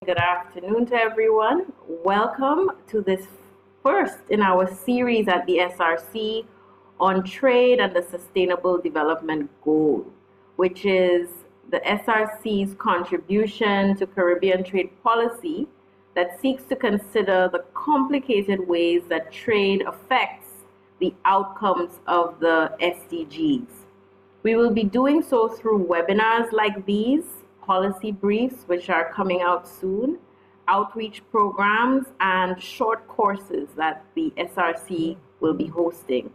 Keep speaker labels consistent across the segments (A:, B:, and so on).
A: Good afternoon to everyone. Welcome to this first in our series at the SRC on trade and the Sustainable Development Goal, which is the SRC's contribution to Caribbean trade policy that seeks to consider the complicated ways that trade affects the outcomes of the SDGs. We will be doing so through webinars like these, policy briefs, which are coming out soon, outreach programs, and short courses that the SRC will be hosting.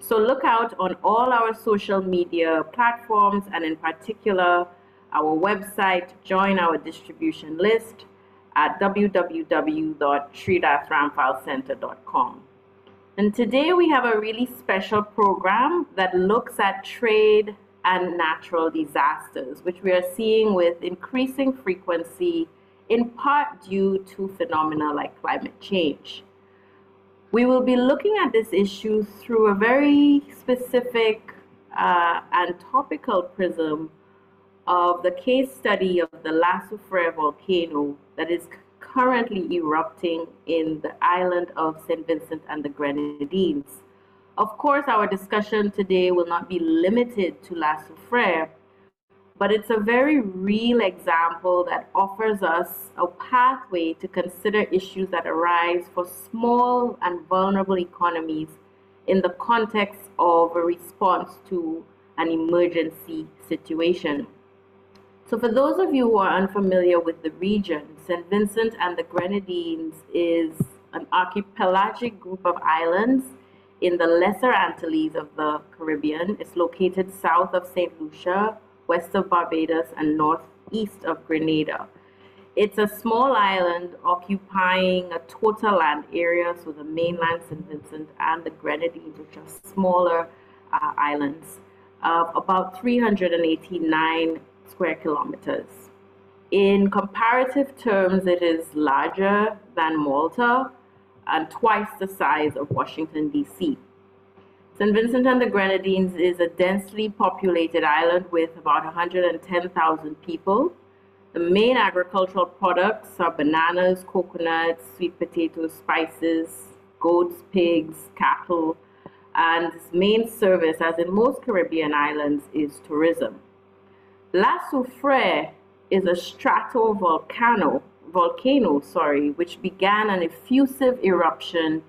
A: So look out on all our social media platforms, and in particular, our website, join our distribution list at www.trade-ramfalcenter.com. And today we have a really special program that looks at trade and natural disasters, which we are seeing with increasing frequency, in part due to phenomena like climate change. We will be looking at this issue through a very specific and topical prism of the case study of the Soufriere volcano that is currently erupting in the island of St. Vincent and the Grenadines. Of course, our discussion today will not be limited to Soufriere, but it's a very real example that offers us a pathway to consider issues that arise for small and vulnerable economies in the context of a response to an emergency situation. So for those of you who are unfamiliar with the region, St. Vincent and the Grenadines is an archipelagic group of islands in the Lesser Antilles of the Caribbean. It's located south of St. Lucia, west of Barbados, and northeast of Grenada. It's a small island occupying a total land area, so the mainland St. Vincent and the Grenadines, which are smaller islands, of about 389 square kilometers. In comparative terms, it is larger than Malta and twice the size of Washington, D.C. St. Vincent and the Grenadines is a densely populated island with about 110,000 people. The main agricultural products are bananas, coconuts, sweet potatoes, spices, goats, pigs, cattle, and its main service, as in most Caribbean islands, is tourism. Soufriere is a stratovolcano, which began an effusive eruption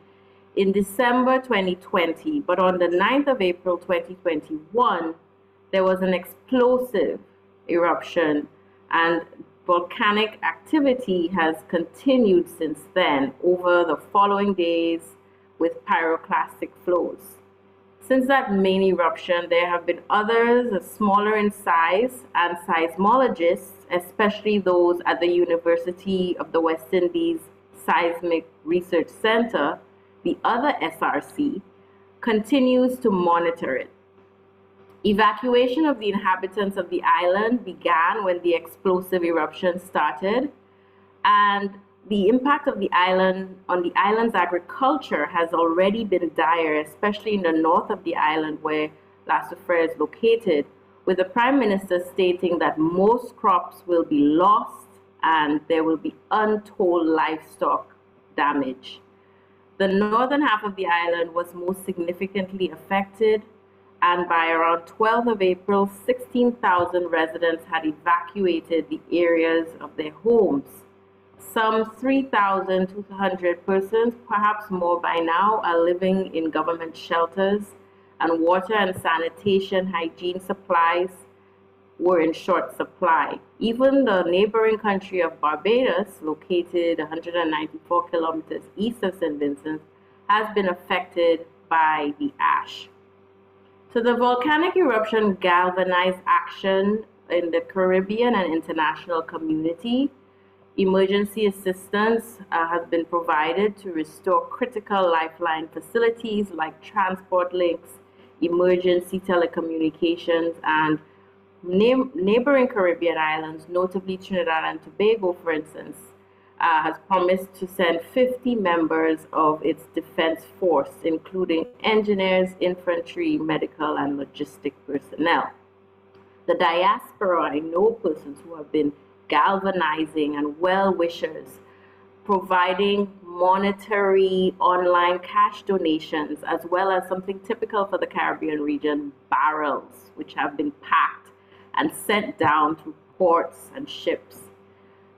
A: in December 2020, but on the 9th of April 2021, there was an explosive eruption, and volcanic activity has continued since then over the following days with pyroclastic flows. Since that main eruption, there have been others smaller in size, and seismologists, especially those at the University of the West Indies Seismic Research Center, the other SRC, continues to monitor it. Evacuation of the inhabitants of the island began when the explosive eruption started, and the impact of the island on the island's agriculture has already been dire, especially in the north of the island where Soufriere is located, with the Prime Minister stating that most crops will be lost and there will be untold livestock damage. The northern half of the island was most significantly affected, and by around 12th of April, 16,000 residents had evacuated the areas of their homes. Some 3,200 persons, perhaps more by now, are living in government shelters, and water and sanitation hygiene supplies were in short supply. Even the neighboring country of Barbados, located 194 kilometers east of St. Vincent, has been affected by the ash. So the volcanic eruption galvanized action in the Caribbean and international community. Emergency assistance has been provided to restore critical lifeline facilities like transport links, emergency telecommunications, and neighboring Caribbean islands, notably Trinidad and Tobago, for instance, has promised to send 50 members of its defense force, including engineers, infantry, medical, and logistic personnel. The diaspora, I know persons who have been galvanizing and well-wishers, providing monetary online cash donations, as well as something typical for the Caribbean region, barrels, which have been packed and sent down through ports and ships.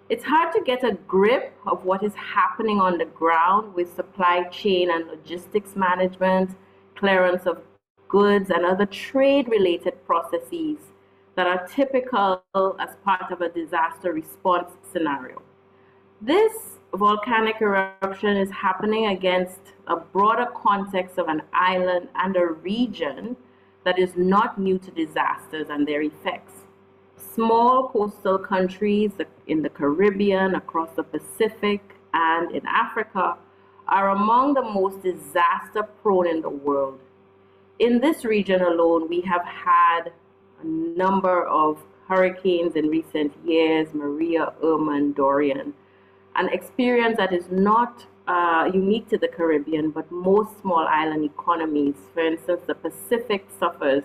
A: It's hard to get a grip of what is happening on the ground with supply chain and logistics management, clearance of goods, and other trade-related processes that are typical as part of a disaster response scenario. This volcanic eruption is happening against a broader context of an island and a region that is not new to disasters and their effects. Small coastal countries in the Caribbean, across the Pacific, and in Africa are among the most disaster prone in the world. In this region alone, we have had a number of hurricanes in recent years, Maria, Irma, and Dorian, an experience that is not unique to the Caribbean, but most small island economies. For instance, the Pacific suffers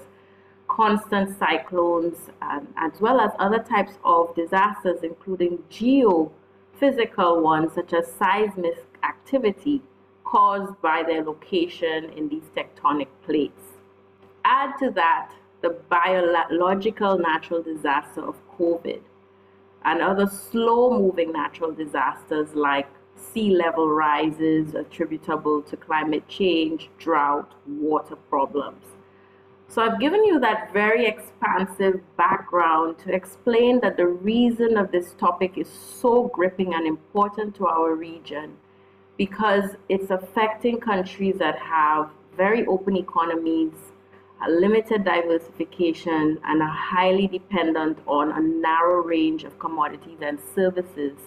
A: constant cyclones, as well as other types of disasters, including geophysical ones, such as seismic activity caused by their location in these tectonic plates. Add to that the biological natural disaster of COVID and other slow-moving natural disasters like sea level rises attributable to climate change, drought, water problems. So I've given you that very expansive background to explain that the reason of this topic is so gripping and important to our region, because it's affecting countries that have very open economies, a limited diversification, and are highly dependent on a narrow range of commodities and services,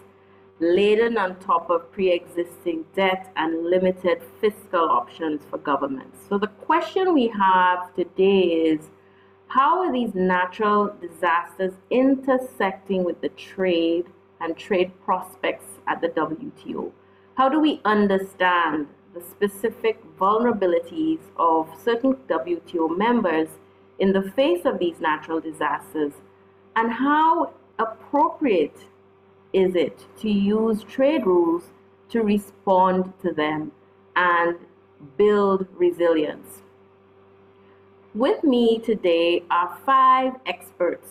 A: laden on top of pre-existing debt and limited fiscal options for governments. So the question we have today is, how are these natural disasters intersecting with the trade and trade prospects at the WTO? How do we understand the specific vulnerabilities of certain WTO members in the face of these natural disasters, and how appropriate is it to use trade rules to respond to them and build resilience? With me today are 5 experts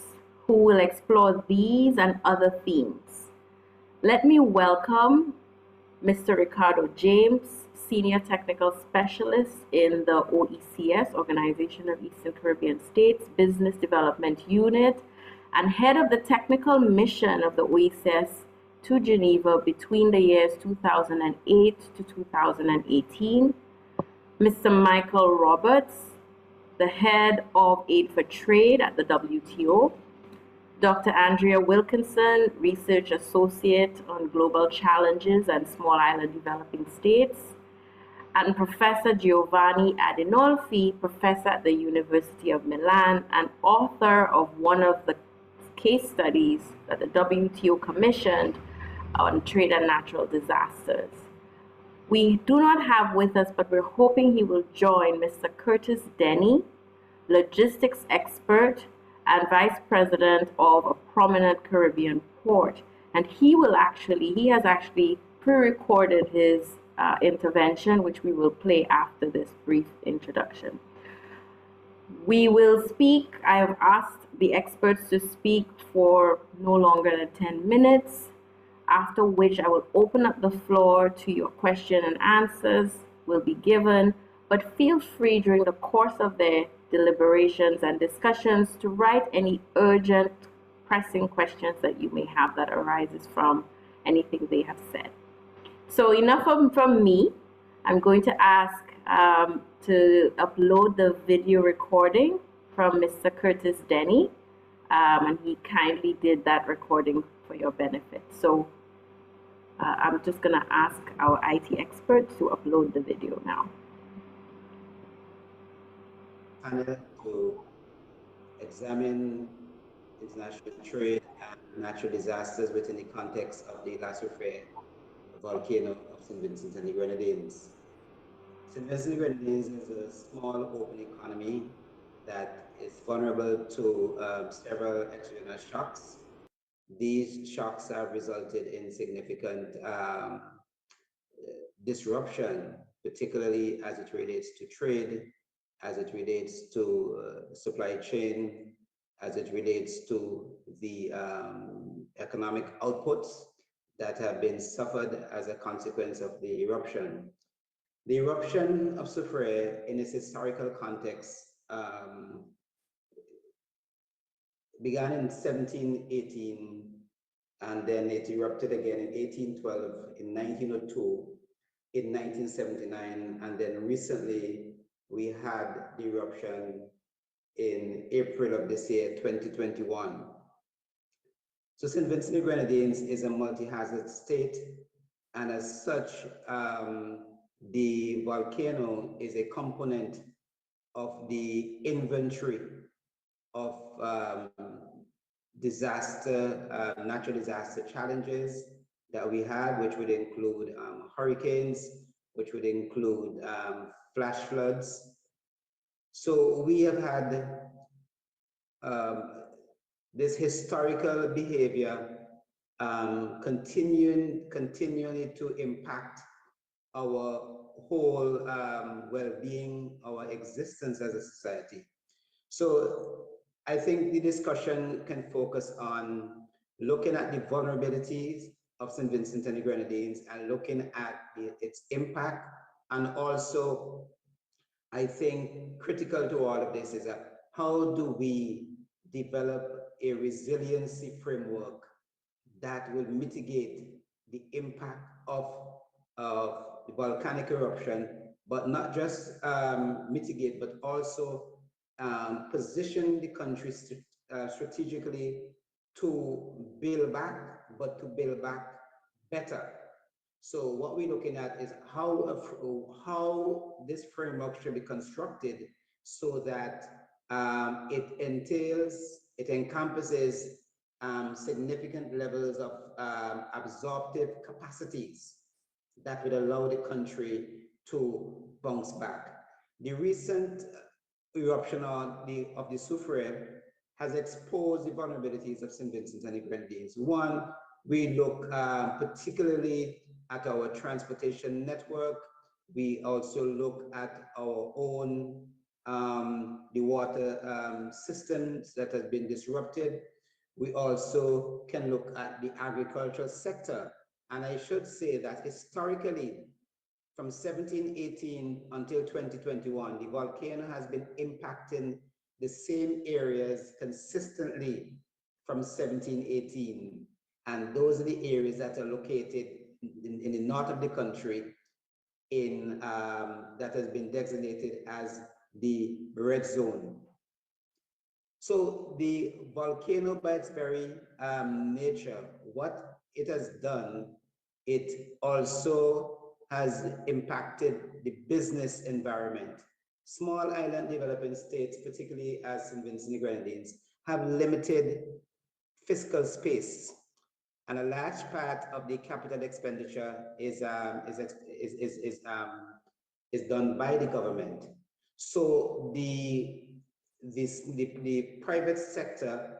A: who will explore these and other themes. Let me welcome Mr. Ricardo James, Senior Technical Specialist in the OECS, Organization of Eastern Caribbean States, Business Development Unit, and head of the technical mission of the OECS to Geneva between the years 2008 to 2018. Mr. Michael Roberts, the head of Aid for Trade at the WTO. Dr. Andrea Wilkinson, Research Associate on Global Challenges and Small Island Developing States. And Professor Giovanni Adinolfi, professor at the University of Milan and author of one of the case studies that the WTO commissioned on trade and natural disasters. We do not have with us, but we're hoping he will join, Mr. Curtis Denny, logistics expert and vice president of a prominent Caribbean port. And he has actually pre-recorded his intervention, which we will play after this brief introduction. We will speak, I have asked the experts to speak for no longer than 10 minutes, after which I will open up the floor to your question and answers will be given, but feel free during the course of their deliberations and discussions to write any urgent, pressing questions that you may have that arises from anything they have said. So enough from me. I'm going to ask to upload the video recording from Mr. Curtis Denny, and he kindly did that recording for your benefit. So I'm just going to ask our IT experts to upload the video now.
B: Panel to examine international trade and natural disasters within the context of the Soufriere volcano of St. Vincent and the Grenadines. St. Vincent and the Grenadines is a small open economy that is vulnerable to several exogenous shocks, these shocks have resulted in significant disruption, particularly as it relates to trade, as it relates to supply chain, as it relates to the economic outputs that have been suffered as a consequence of the eruption. The eruption of Soufriere in its historical context began in 1718, and then it erupted again in 1812, in 1902, in 1979, and then recently we had the eruption in April of this year, 2021. So St. Vincent and the Grenadines is a multi-hazard state, and as such, the volcano is a component of the inventory of natural disaster challenges that we have, which would include hurricanes, which would include flash floods. So we have had this historical behavior continually to impact our whole well-being, our existence as a society. So I think the discussion can focus on looking at the vulnerabilities of St. Vincent and the Grenadines and looking at its impact. And also, I think critical to all of this is how do we develop a resiliency framework that will mitigate the impact of the volcanic eruption, but not just mitigate, but also position the country strategically to build back, but to build back better. So what we're looking at is how this framework should be constructed so that it encompasses significant levels of absorptive capacities that would allow the country to bounce back. The recent eruption of the Soufriere has exposed the vulnerabilities of St. Vincent and the Grenadines. One, we look particularly at our transportation network. We also look at our own the water systems that has been disrupted. We also can look at the agricultural sector. And I should say that historically, from 1718 until 2021, the volcano has been impacting the same areas consistently from 1718. And those are the areas that are located in the north of the country that has been designated as the red zone. So the volcano, by its very nature, what it has done, it also has impacted the business environment. Small island developing states, particularly as St. Vincent and the Grenadines, have limited fiscal space, and a large part of the capital expenditure is done by the government. So the private sector,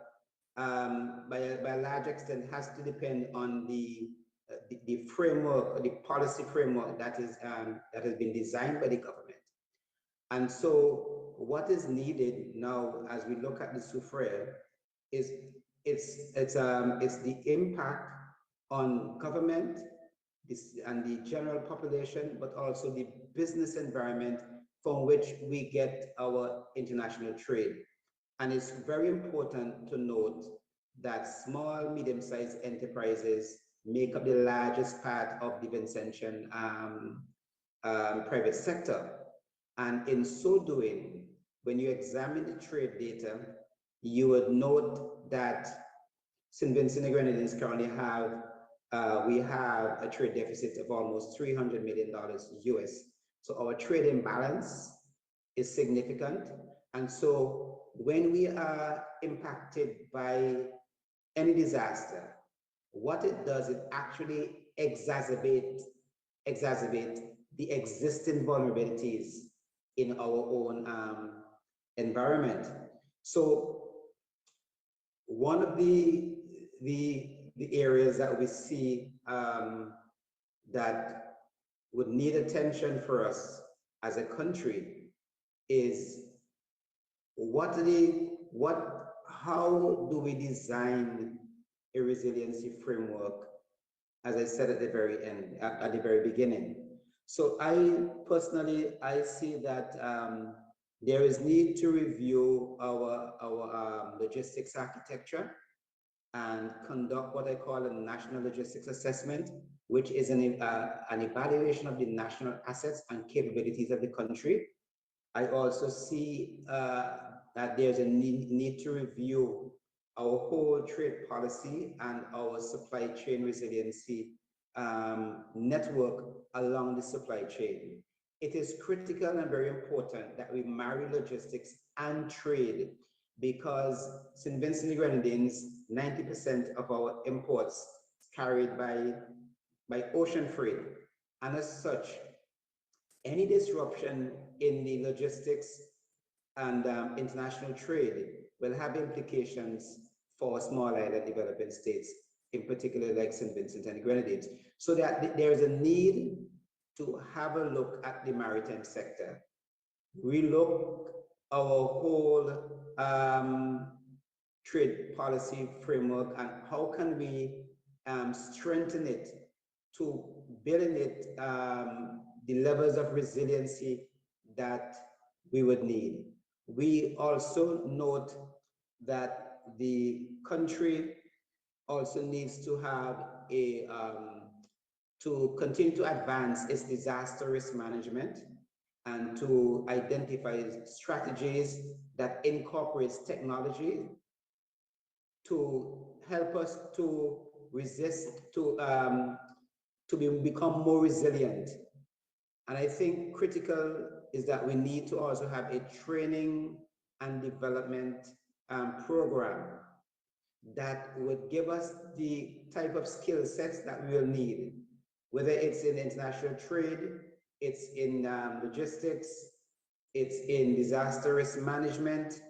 B: by a large extent, has to depend on the framework, the policy framework that has been designed by the government. And so what is needed now as we look at the Soufriere is it's the impact on government and the general population, but also the business environment from which we get our international trade. And it's very important to note that small, medium-sized enterprises make up the largest part of the Vincentian private sector. And in so doing, when you examine the trade data, you would note that St. Vincent and the Grenadines currently we have a trade deficit of almost $300 million US. So our trade imbalance is significant. And so when we are impacted by any disaster, what it does, it actually exacerbate the existing vulnerabilities in our own environment. So one of the the areas that we see that would need attention for us as a country is how do we design a resiliency framework, as I said at the very end, at the very beginning. So I see that there is need to review our logistics architecture and conduct what I call a national logistics assessment, which is an evaluation of the national assets and capabilities of the country. I also see that there's a need to review our whole trade policy and our supply chain resiliency network along the supply chain. It is critical and very important that we marry logistics and trade, because St. Vincent and the Grenadines, 90% of our imports is carried by ocean freight. And as such, any disruption in the logistics and international trade will have implications for small island developing states, in particular like St. Vincent and the Grenadines. So that there is a need to have a look at the maritime sector. Relook our whole trade policy framework and how can we strengthen it to build in it the levels of resiliency that we would need. We also note that the country also needs to have to continue to advance its disaster risk management and to identify strategies that incorporates technology to help us to resist, to become more resilient. And I think critical is that we need to also have a training and development program that would give us the type of skill sets that we will need, whether it's in international trade, it's in logistics, it's in disaster risk management,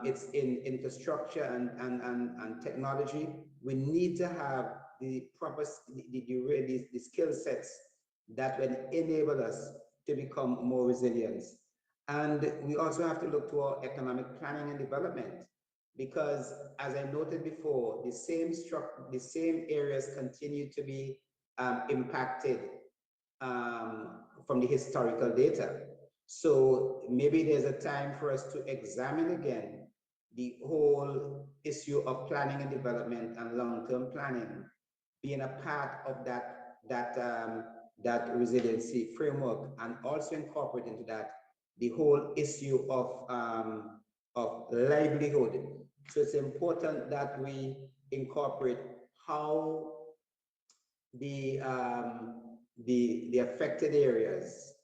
B: it's in infrastructure and technology. We need to have the proper the skill sets that will enable us to become more resilient. And we also have to look to our economic planning and development, because as I noted before, the same areas continue to be impacted from the historical data. So maybe there's a time for us to examine again the whole issue of planning and development and long-term planning being a part of that resiliency framework, and also incorporate into that the whole issue of livelihood. So it's important that we incorporate how the affected areas,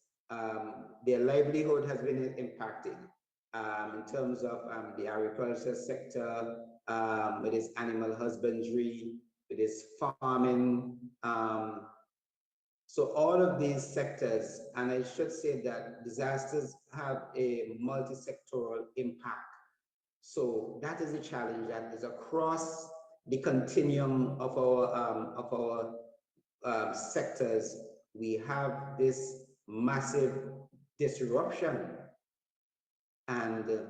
B: their livelihood has been impacted in terms of the agriculture sector, with its animal husbandry, with its farming. So all of these sectors, and I should say that disasters have a multi-sectoral impact. So that is a challenge that is across the continuum of our sectors. We have this massive disruption, and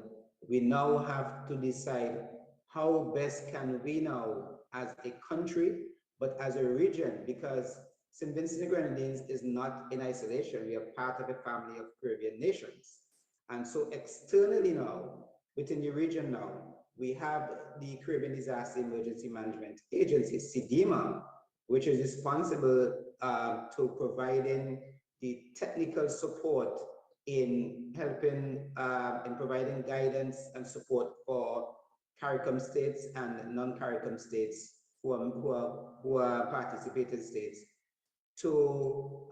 B: we now have to decide how best can we now, as a country, but as a region, because St. Vincent and the Grenadines is not in isolation. We are part of a family of Caribbean nations. And so externally now, within the region now, we have the Caribbean Disaster Emergency Management Agency, CDEMA, which is responsible to providing the technical support in helping, in providing guidance and support for CARICOM states and non-CARICOM states who are participating states to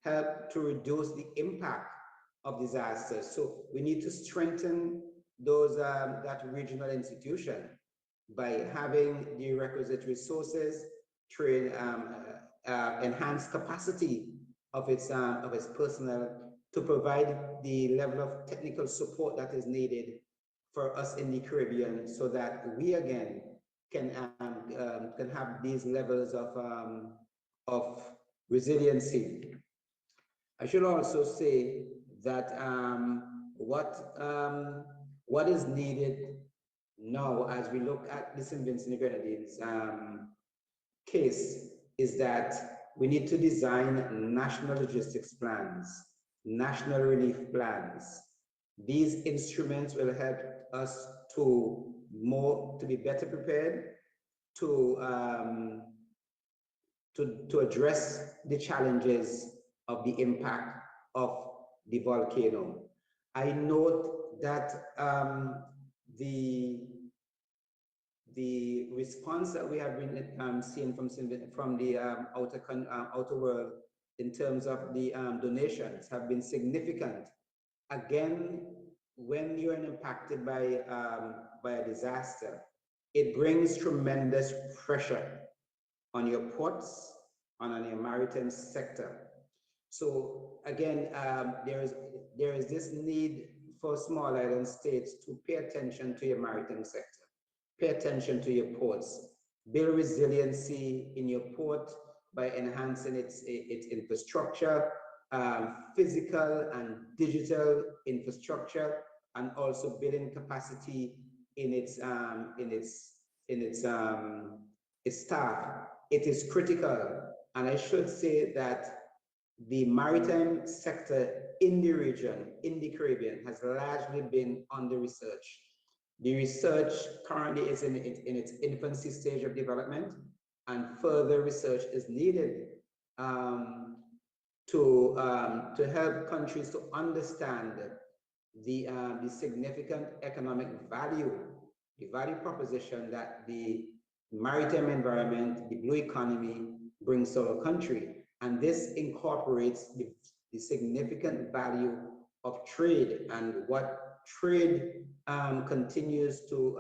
B: help to reduce the impact of disasters. So we need to strengthen those that regional institution by having the requisite resources, train, enhance capacity of its personnel to provide the level of technical support that is needed for us in the Caribbean, so that we again can have these levels of resiliency. I should also say that what is needed now as we look at the St. Vincent and the Grenadines case is that we need to design national logistics plans, national relief plans. These instruments will help us to be better prepared to address the challenges of the impact of the volcano. I note that the response that we have been seeing from the outer world in terms of the donations have been significant. Again, when you're impacted by a disaster, it brings tremendous pressure on your ports and on your maritime sector. So again, there is this need for small island states to pay attention to your maritime sector, pay attention to your ports, build resiliency in your port by enhancing its infrastructure, physical and digital infrastructure, and also building capacity in its staff. It is critical, and I should say that the maritime sector in the region, in the Caribbean, has largely been under research. The research currently is in its infancy stage of development, and further research is needed to help countries to understand the significant economic value, the value proposition that the maritime environment, the blue economy brings to our country. And this incorporates the significant value of trade and what trade continues to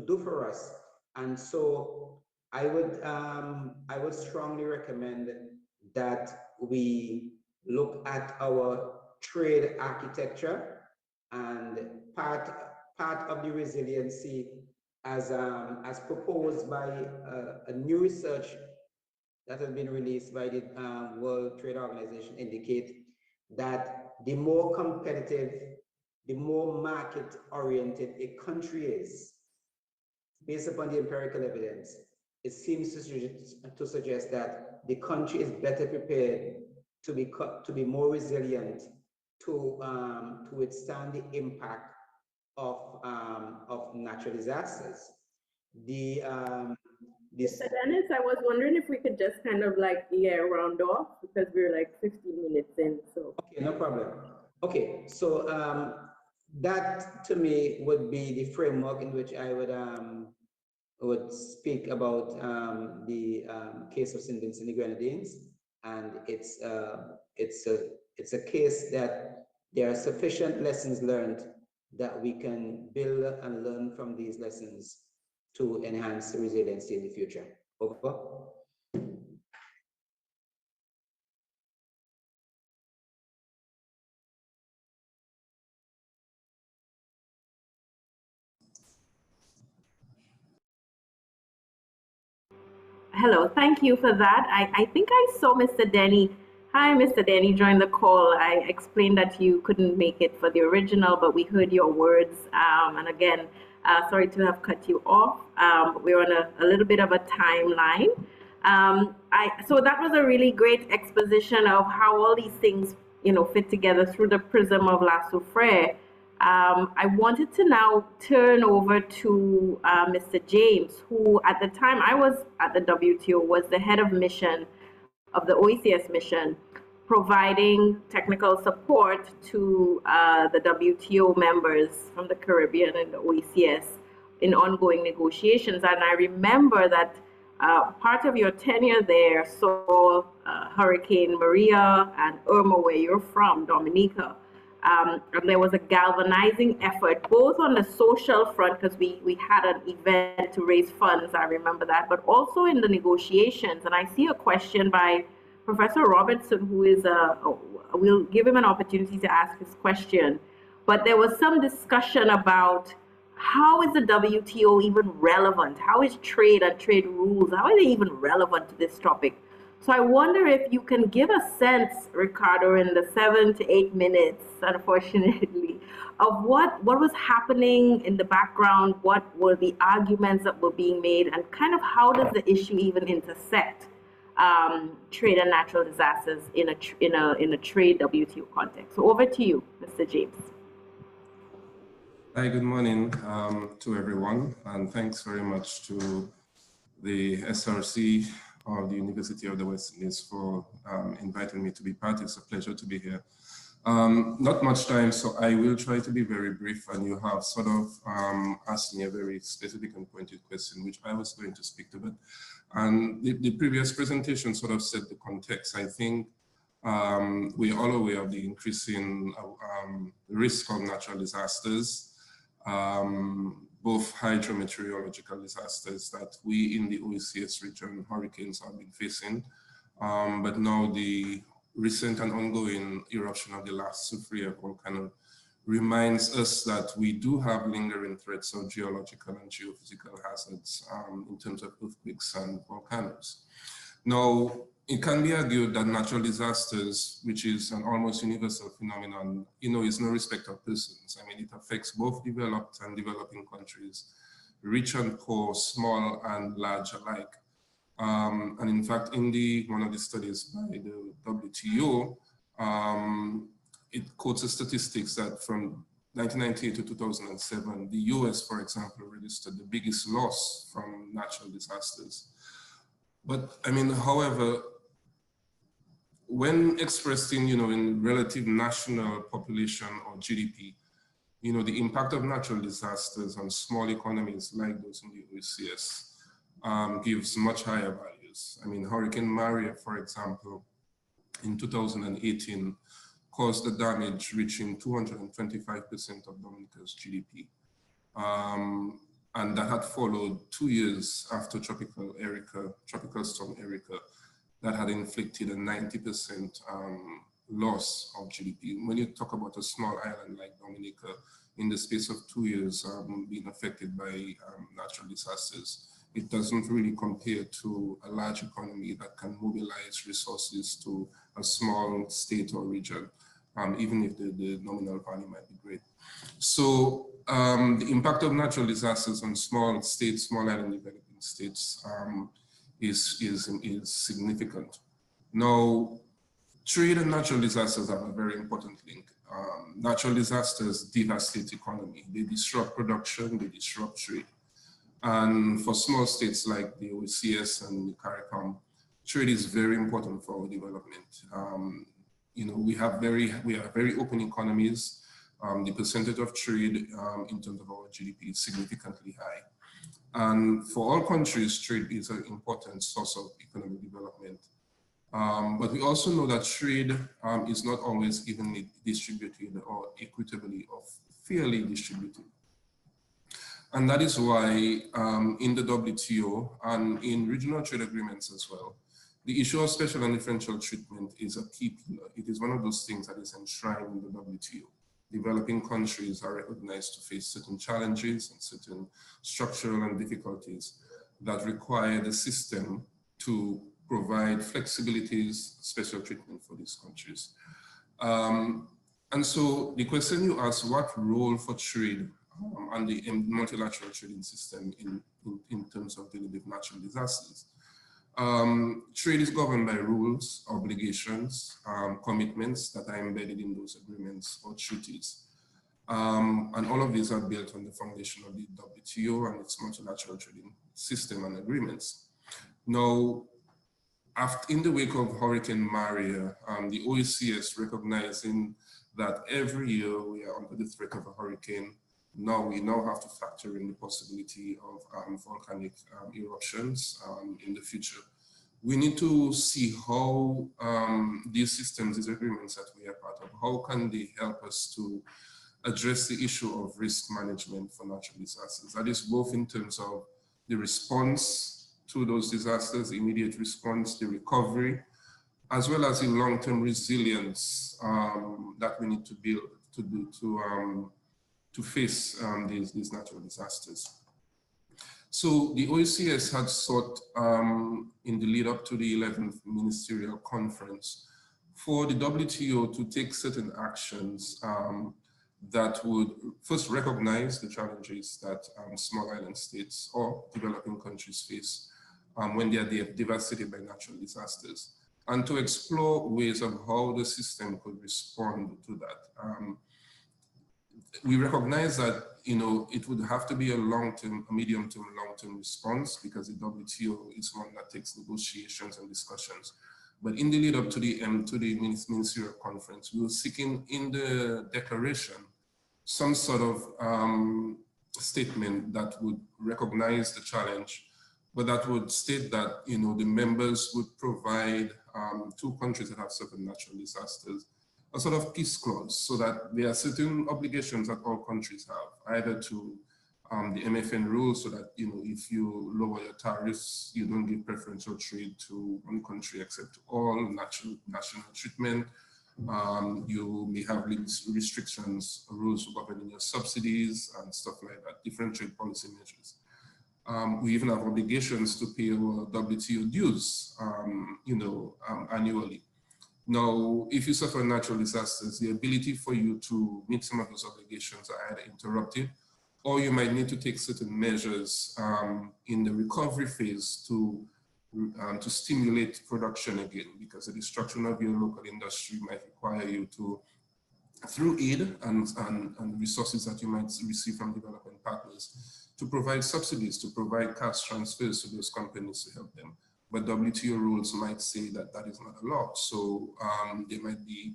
B: do for us. And so I would strongly recommend that we look at our trade architecture, and part of the resiliency as proposed by a new research that has been released by the World Trade Organization indicate that the more competitive, the more market-oriented a country is, based upon the empirical evidence, it seems to suggest that the country is better prepared to be more resilient to withstand the impact of natural disasters.
A: Mr. Dennis, I was wondering if we could just kind of round off, because we're like 15 minutes in. So
B: okay, no problem. Okay, so that to me would be the framework in which I would speak about the case of St. Vincent and the Grenadines, and it's a case that there are sufficient lessons learned that we can build and learn from these lessons to enhance resiliency in the future. Over.
A: hello, thank you for that. I think I saw Mr. Denny. Hi, Mr. Denny, join the call. I explained that you couldn't make it for the original, but we heard your words. And again, sorry to have cut you off. We're on a little bit of a timeline. So that was a really great exposition of how all these things, fit together through the prism of La Soufriere. I wanted to now turn over to Mr. James, who at the time I was at the WTO was the head of mission of the OECS mission, providing technical support to the WTO members from the Caribbean and the OECS in ongoing negotiations. And I remember that part of your tenure there saw Hurricane Maria and Irma, where you're from, Dominica. And there was a galvanizing effort, both on the social front, because we had an event to raise funds, I remember that, but also in the negotiations. And I see a question by Professor Robertson, who is, we'll give him an opportunity to ask his question, but there was some discussion about how is the WTO even relevant? How is trade and trade rules, how are they even relevant to this topic? So I wonder if you can give a sense, Ricardo, in the 7 to 8 minutes, unfortunately, of what was happening in the background, what were the arguments that were being made, and kind of how does the issue even intersect trade and natural disasters in a trade WTO context. So over to you, Mr. James.
C: Hi, good morning to everyone, and thanks very much to the SRC of the University of the West Indies for inviting me to be part. It's a pleasure to be here. Not much time, so I will try to be very brief, and you have sort of asked me a very specific and pointed question, which I was going to speak to, but the previous presentation sort of set the context. I think we're all aware of the increasing risk of natural disasters, both hydrometeorological disasters that we in the OECS region, hurricanes, have been facing, but now the recent and ongoing eruption of the last Soufriere volcano reminds us that we do have lingering threats of geological and geophysical hazards in terms of earthquakes and volcanoes. Now, it can be argued that natural disasters, which is an almost universal phenomenon, is no respect of persons. I mean, it affects both developed and developing countries, rich and poor, small and large alike. And in fact, in one of the studies by the WTO, it quotes the statistics that from 1998 to 2007, the US, for example, registered the biggest loss from natural disasters. But I mean, however, when expressed in relative national population or GDP, the impact of natural disasters on small economies like those in the OECS gives much higher values. I mean, Hurricane Maria, for example, in 2018 caused the damage reaching 225% of Dominica's GDP. And that had followed 2 years after Tropical Storm Erica, that had inflicted a 90% loss of GDP. When you talk about a small island like Dominica, in the space of 2 years being affected by natural disasters, it doesn't really compare to a large economy that can mobilize resources to a small state or region, even if the nominal value might be great. So the impact of natural disasters on small states, small island developing states, is significant. Now, trade and natural disasters have a very important link. Natural disasters devastate economy. They disrupt production, they disrupt trade. And for small states like the OECS and the CARICOM, trade is very important for our development. We are very open economies. The percentage of trade in terms of our GDP is significantly high. And for all countries, trade is an important source of economic development. But we also know that trade is not always evenly distributed or equitably or fairly distributed. And that is why in the WTO and in regional trade agreements as well, the issue of special and differential treatment is a key pillar. It is one of those things that is enshrined in the WTO. Developing countries are recognized to face certain challenges and certain structural and difficulties that require the system to provide flexibilities, special treatment for these countries. And so the question you asked, what role for trade and the multilateral trading system in terms of dealing with natural disasters? Trade is governed by rules, obligations, commitments that are embedded in those agreements or treaties. And all of these are built on the foundation of the WTO and its multilateral trading system and agreements. Now, in the wake of Hurricane Maria, the OECS recognizing that every year we are under the threat of a hurricane, we now have to factor in the possibility of volcanic eruptions in the future. We need to see how these systems, these agreements that we are part of, how can they help us to address the issue of risk management for natural disasters. That is both in terms of the response to those disasters, immediate response, the recovery, as well as the long-term resilience that we need to build to face these natural disasters. So the OECS had sought in the lead up to the 11th Ministerial Conference for the WTO to take certain actions that would first recognize the challenges that small island states or developing countries face when they are devastated by natural disasters, and to explore ways of how the system could respond to that. We recognize that it would have to be a long-term, a medium-term, long-term response, because the WTO is one that takes negotiations and discussions. But in the lead up to the Ministerial Conference, we were seeking in the declaration some sort of statement that would recognize the challenge, but that would state that the members would provide to countries that have suffered natural disasters a sort of peace clause, so that there are certain obligations that all countries have, either to the MFN rules, so that if you lower your tariffs, you don't give preferential trade to one country except to all, national treatment. You may have restrictions, rules governing your subsidies and stuff like that, different trade policy measures. We even have obligations to pay our WTO dues, annually. Now, if you suffer natural disasters, the ability for you to meet some of those obligations are either interrupted, or you might need to take certain measures in the recovery phase to stimulate production again, because the destruction of your local industry might require you to, through aid and resources that you might receive from development partners, to provide subsidies, to provide cash transfers to those companies to help them. But WTO rules might say that that is not allowed. So there might be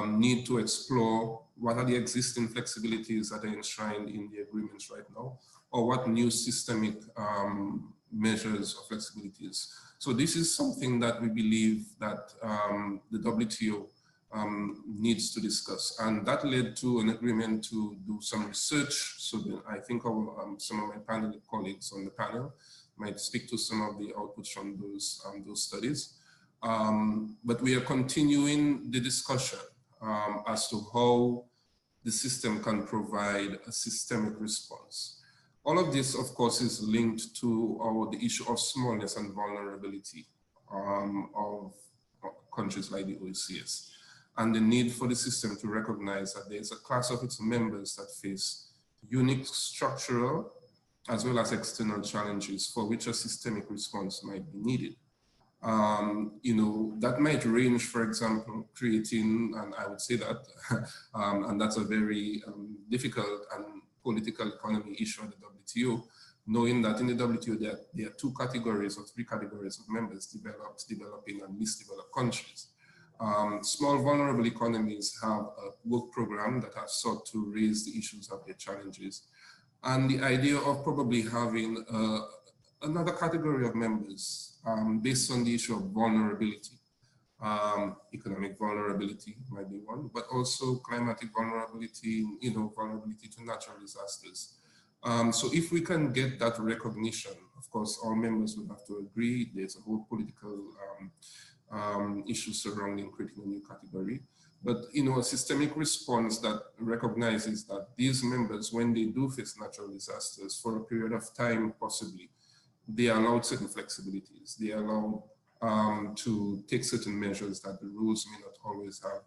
C: need to explore what are the existing flexibilities that are enshrined in the agreements right now, or what new systemic measures or flexibilities. So this is something that we believe that the WTO needs to discuss. And that led to an agreement to do some research. So I think some of my panel colleagues on the panel might speak to some of the outputs from those studies. But we are continuing the discussion as to how the system can provide a systemic response. All of this, of course, is linked to the issue of smallness and vulnerability of countries like the OECS, and the need for the system to recognize that there's a class of its members that face unique structural as well as external challenges for which a systemic response might be needed. That might range, for example, creating, and I would say that, and that's a very difficult and political economy issue at the WTO, knowing that in the WTO there are two categories or three categories of members: developed, developing, and least developed countries. Small vulnerable economies have a work program that has sought to raise the issues of their challenges. And the idea of probably having another category of members based on the issue of vulnerability. Economic vulnerability might be one, but also climatic vulnerability, vulnerability to natural disasters. So if we can get that recognition, of course, all members would have to agree. There's a whole political issue surrounding creating a new category. But a systemic response that recognizes that these members, when they do face natural disasters for a period of time, possibly, they are allowed certain flexibilities. They are allowed to take certain measures that the rules may not always have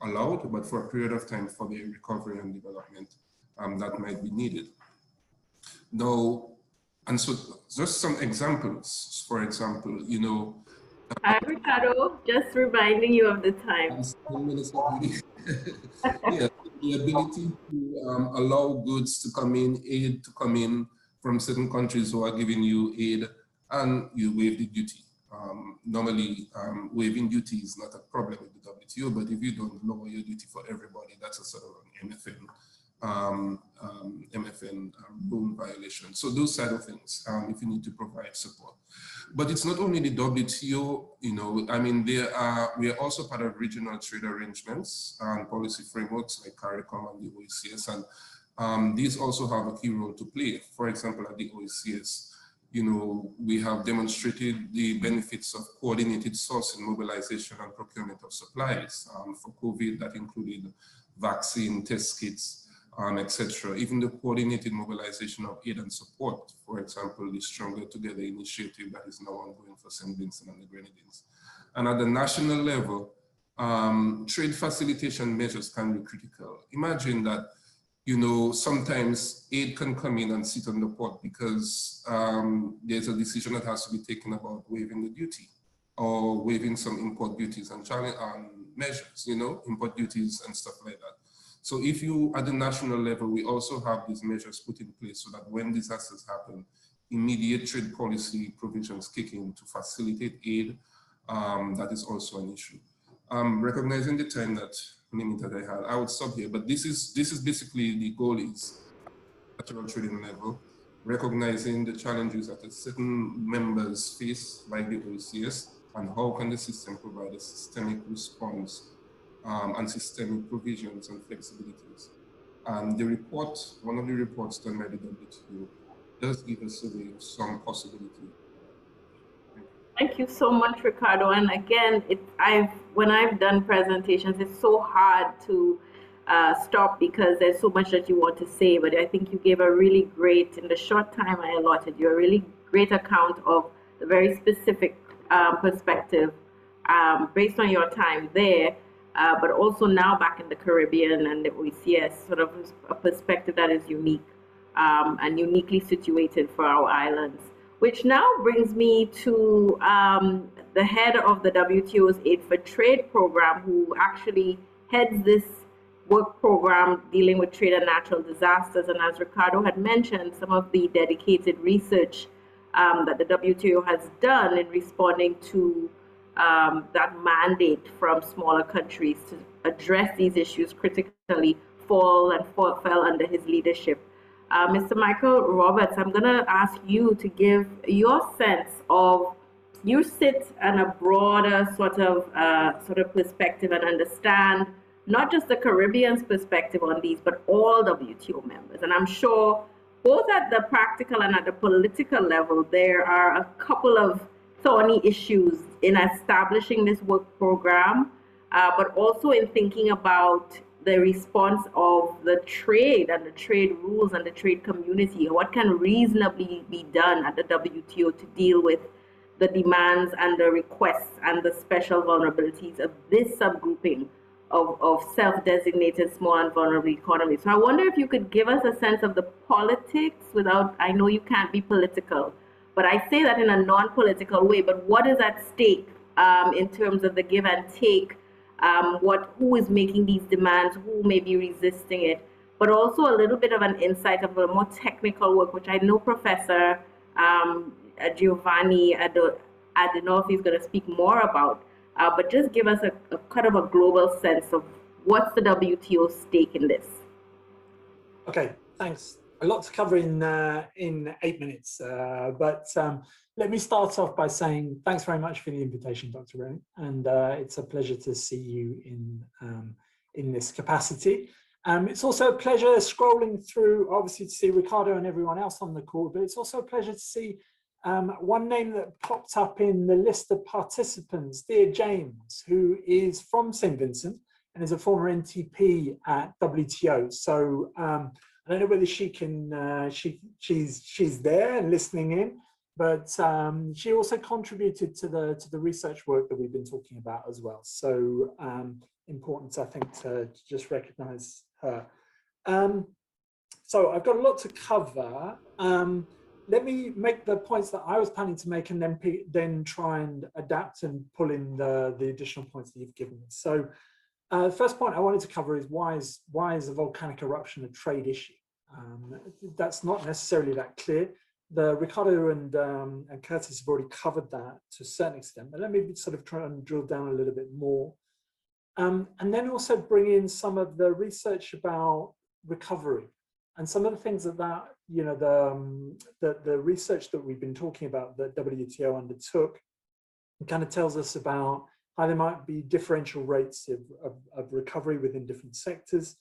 C: allowed, but for a period of time for their recovery and development, that might be needed. Now, and so just some examples, for example,
A: Hi, Ricardo, just reminding you of the time.
C: 10 minutes already. Yeah, the ability to allow goods to come in, aid to come in from certain countries who are giving you aid, and you waive the duty. Normally, waiving duty is not a problem with the WTO, but if you don't lower your duty for everybody, that's a sort of an MFN rule violation. So those side of things, if you need to provide support. But it's not only the WTO, we are also part of regional trade arrangements and policy frameworks like CARICOM and the OECS, and these also have a key role to play. For example, at the OECS, we have demonstrated the benefits of coordinated sourcing, mobilization, and procurement of supplies. For COVID, that included vaccine, test kits, etc. Even the coordinated mobilization of aid and support, for example, the Stronger Together initiative that is now ongoing for St. Vincent and the Grenadines. And at the national level, trade facilitation measures can be critical. Imagine that, you know, sometimes aid can come in and sit on the pot because there's a decision that has to be taken about waiving the duty or waiving some import duties and measures, you know, import duties and stuff like that. So if you, at the national level, we also have these measures put in place so that when disasters happen, immediate trade policy provisions kick in to facilitate aid. That is also an issue. Recognizing the time limit that I had, I would stop here, but this is basically the goal is natural trading level, recognizing the challenges that the certain members face, like the OECS, and how can the system provide a systemic response and systemic provisions and flexibilities. The report, one of the reports done by the WTO, does give a survey of some possibility.
A: Thank you so much, Ricardo. And again, when I've done presentations, it's so hard to stop because there's so much that you want to say. But I think you gave a really great, in the short time I allotted you, a really great account of the very specific perspective based on your time there, but also now back in the Caribbean and the OECS, sort of a perspective that is unique and uniquely situated for our islands. Which now brings me to the head of the WTO's Aid for Trade program, who actually heads this work program dealing with trade and natural disasters. And as Ricardo had mentioned, some of the dedicated research that the WTO has done in responding to that mandate from smaller countries to address these issues critically fell under his leadership. Mr. Michael Roberts, I'm going to ask you to give your sense of, you sit in a broader sort of perspective and understand not just the Caribbean's perspective on these, but all WTO members. And I'm sure both at the practical and at the political level, there are a couple of thorny issues in establishing this work program, but also in thinking about the response of the trade and the trade rules and the trade community. What can reasonably be done at the WTO to deal with the demands and the requests and the special vulnerabilities of this subgrouping of self-designated small and vulnerable economies? So I wonder if you could give us a sense of the politics without, I know you can't be political, but I say that in a non-political way, but what is at stake in terms of the give and take, who is making these demands, who may be resisting it, but also a little bit of an insight of the more technical work, which I know Professor Giovanni Adinolfi is going to speak more about, but just give us a kind of a global sense of what's the WTO's stake in this.
D: Okay, thanks. A lot to cover in 8 minutes, but let me start off by saying thanks very much for the invitation, Dr. Rennie, and it's a pleasure to see you in this capacity. It's also a pleasure scrolling through, obviously, to see Ricardo and everyone else on the call, but it's also a pleasure to see one name that popped up in the list of participants, Dear James, who is from St. Vincent and is a former NTP at WTO. So I don't know whether she can, she's there and listening in, but she also contributed to the research work that we've been talking about as well. So important, I think, to just recognize her. So I've got a lot to cover. Let me make the points that I was planning to make and then try and adapt and pull in the additional points that you've given me. So the first point I wanted to cover is why is a volcanic eruption a trade issue? That's not necessarily that clear. Ricardo and Curtis have already covered that to a certain extent, but let me sort of try and drill down a little bit more. And then also bring in some of the research about recovery and some of the things that you know, the research that we've been talking about that WTO undertook kind of tells us about how there might be differential rates of recovery within different sectors,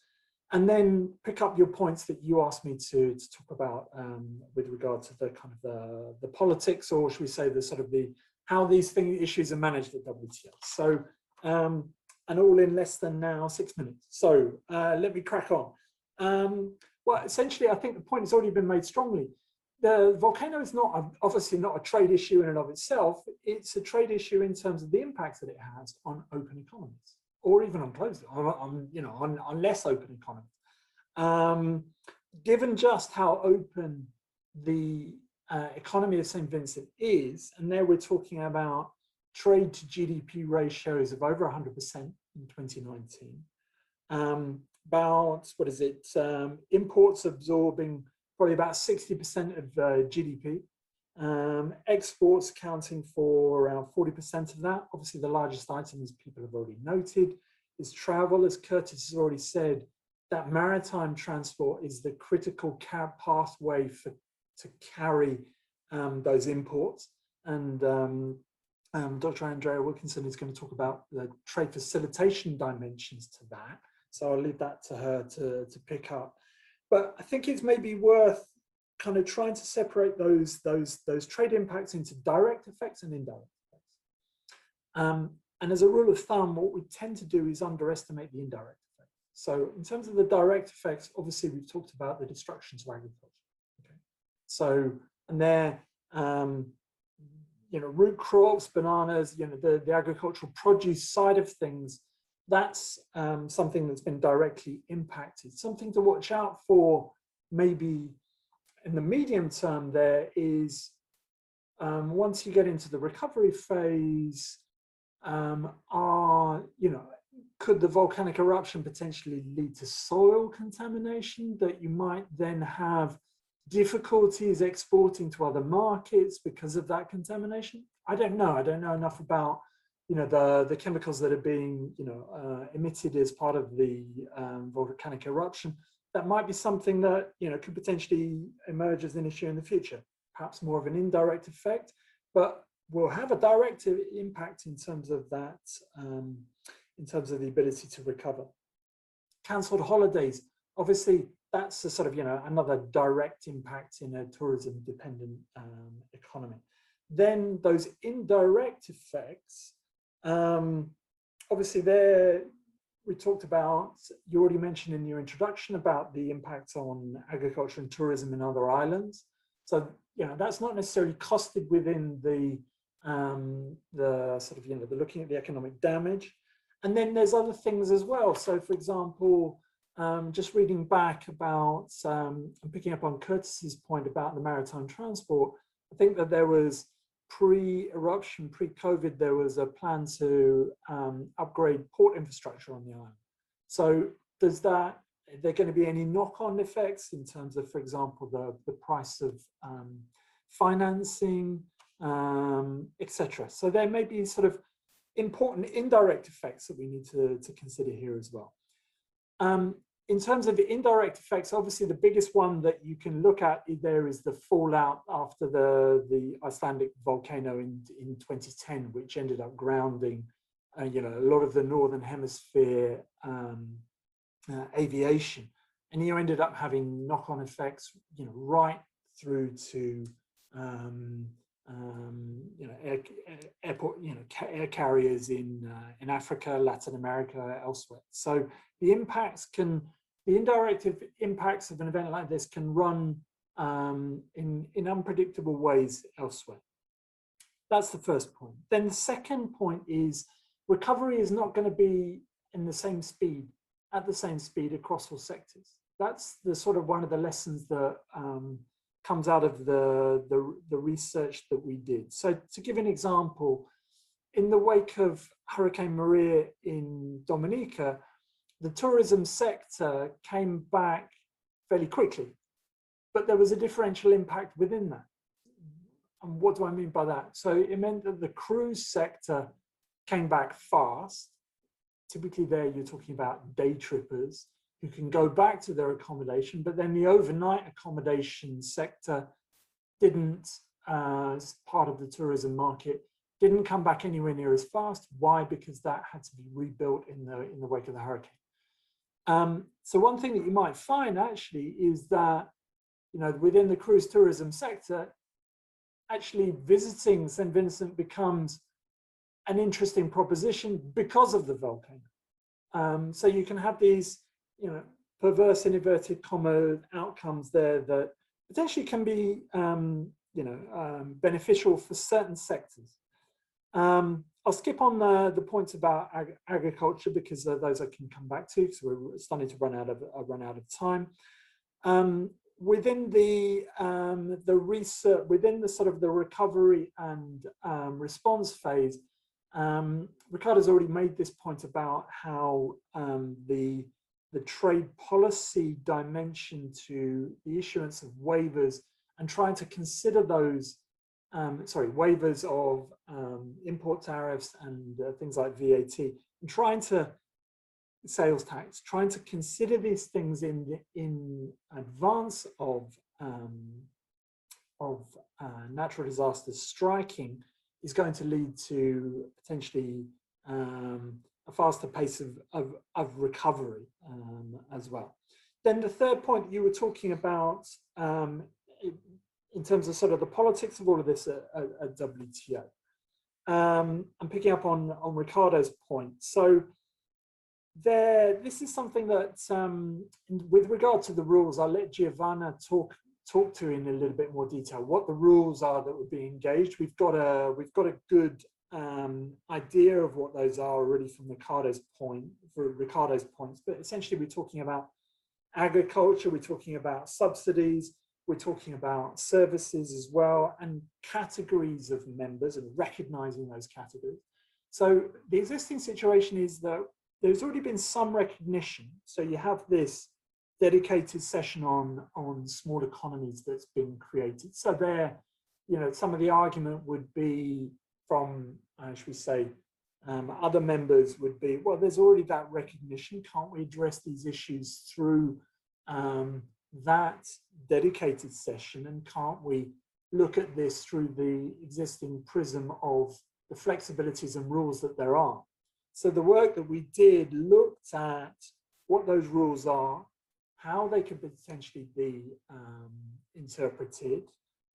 D: and then pick up your points that you asked me to talk about with regard to the kind of the politics, or should we say the sort of how these issues are managed at WTO. So and all in less than now 6 minutes. So let me crack on. Well, essentially, I think the point has already been made strongly. The volcano is not obviously not a trade issue in and of itself. It's a trade issue in terms of the impacts that it has on open economies, or even on closed, on less open economies. Given just how open the economy of St. Vincent is, and there we're talking about trade to GDP ratios of over 100% in 2019. About, what is it, imports absorbing probably about 60% of GDP, exports accounting for around 40% of that. Obviously, the largest item, as people have already noted, is travel. As Curtis has already said, that maritime transport is the critical pathway to carry those imports. And Dr. Andrea Wilkinson is going to talk about the trade facilitation dimensions to that. So I'll leave that to her to pick up. But I think it's maybe worth kind of trying to separate those trade impacts into direct effects and indirect effects. And as a rule of thumb, what we tend to do is underestimate the indirect effects. So in terms of the direct effects, obviously we've talked about the destruction to agriculture. Okay. So, and there, root crops, bananas, the agricultural produce side of things, that's something that's been directly impacted. Something to watch out for maybe in the medium term there is, once you get into the recovery phase, could the volcanic eruption potentially lead to soil contamination that you might then have difficulties exporting to other markets because of that contamination? I don't know. I don't know enough about the chemicals that are being emitted as part of the volcanic eruption. That might be something that could potentially emerge as an issue in the future. Perhaps more of an indirect effect, but will have a direct impact in terms of that, in terms of the ability to recover. Cancelled holidays, obviously that's a sort of another direct impact in a tourism dependent economy. Then those indirect effects, obviously there we talked about, you already mentioned in your introduction about the impact on agriculture and tourism in other islands. So that's not necessarily costed within the sort of the looking at the economic damage. And then there's other things as well. So for example, just reading back about and picking up on Curtis's point about the maritime transport, I think that there was pre-eruption, pre-COVID, there was a plan to upgrade port infrastructure on the island. So are there going to be any knock-on effects in terms of, for example, the price of financing, etc. So there may be sort of important indirect effects that we need to consider here as well. In terms of the indirect effects, obviously the biggest one that you can look at there is the fallout after the Icelandic volcano in 2010, which ended up grounding a lot of the Northern Hemisphere aviation. And you ended up having knock-on effects right through to air carriers in Africa, Latin America, elsewhere. So the indirect impacts of an event like this can run in unpredictable ways elsewhere. That's the first point. Then the second point is recovery is not going to be at the same speed across all sectors. That's the sort of one of the lessons that comes out of the research that we did. So to give an example, in the wake of Hurricane Maria in Dominica, the tourism sector came back fairly quickly, but there was a differential impact within that. And what do I mean by that? So it meant that the cruise sector came back fast. Typically there you're talking about day trippers who can go back to their accommodation, but then the overnight accommodation sector didn't, as part of the tourism market, didn't come back anywhere near as fast. Why? Because that had to be rebuilt in the wake of the hurricane. So one thing that you might find actually is that, within the cruise tourism sector, actually visiting St. Vincent becomes an interesting proposition because of the volcano. So you can have these, perverse in inverted comma outcomes there that potentially can be, beneficial for certain sectors. I'll skip on the points about agriculture because those I can come back to because we're starting to run out of time. Within the research, within the sort of the recovery and response phase, Ricardo's already made this point about how the trade policy dimension to the issuance of waivers and trying to consider those, waivers of import tariffs and things like VAT, and trying to sales tax, trying to consider these things in advance of natural disasters striking is going to lead to potentially a faster pace of recovery as well. Then the third point you were talking about in terms of sort of the politics of all of this at WTO. I'm picking up on Ricardo's point. So this is something that, with regard to the rules, I'll let Giovanna talk to in a little bit more detail what the rules are that would be engaged. We've got a good idea of what those are already from Ricardo's points, but essentially we're talking about agriculture, we're talking about subsidies, we're talking about services as well, and categories of members and recognizing those categories. So the existing situation is that there's already been some recognition. So you have this dedicated session on small economies that's been created. So there, some of the argument would be from, should we say, other members would be, well, there's already that recognition. Can't we address these issues through that dedicated session? And can't we look at this through the existing prism of the flexibilities and rules that there are? So the work that we did looked at what those rules are, how they could potentially be interpreted,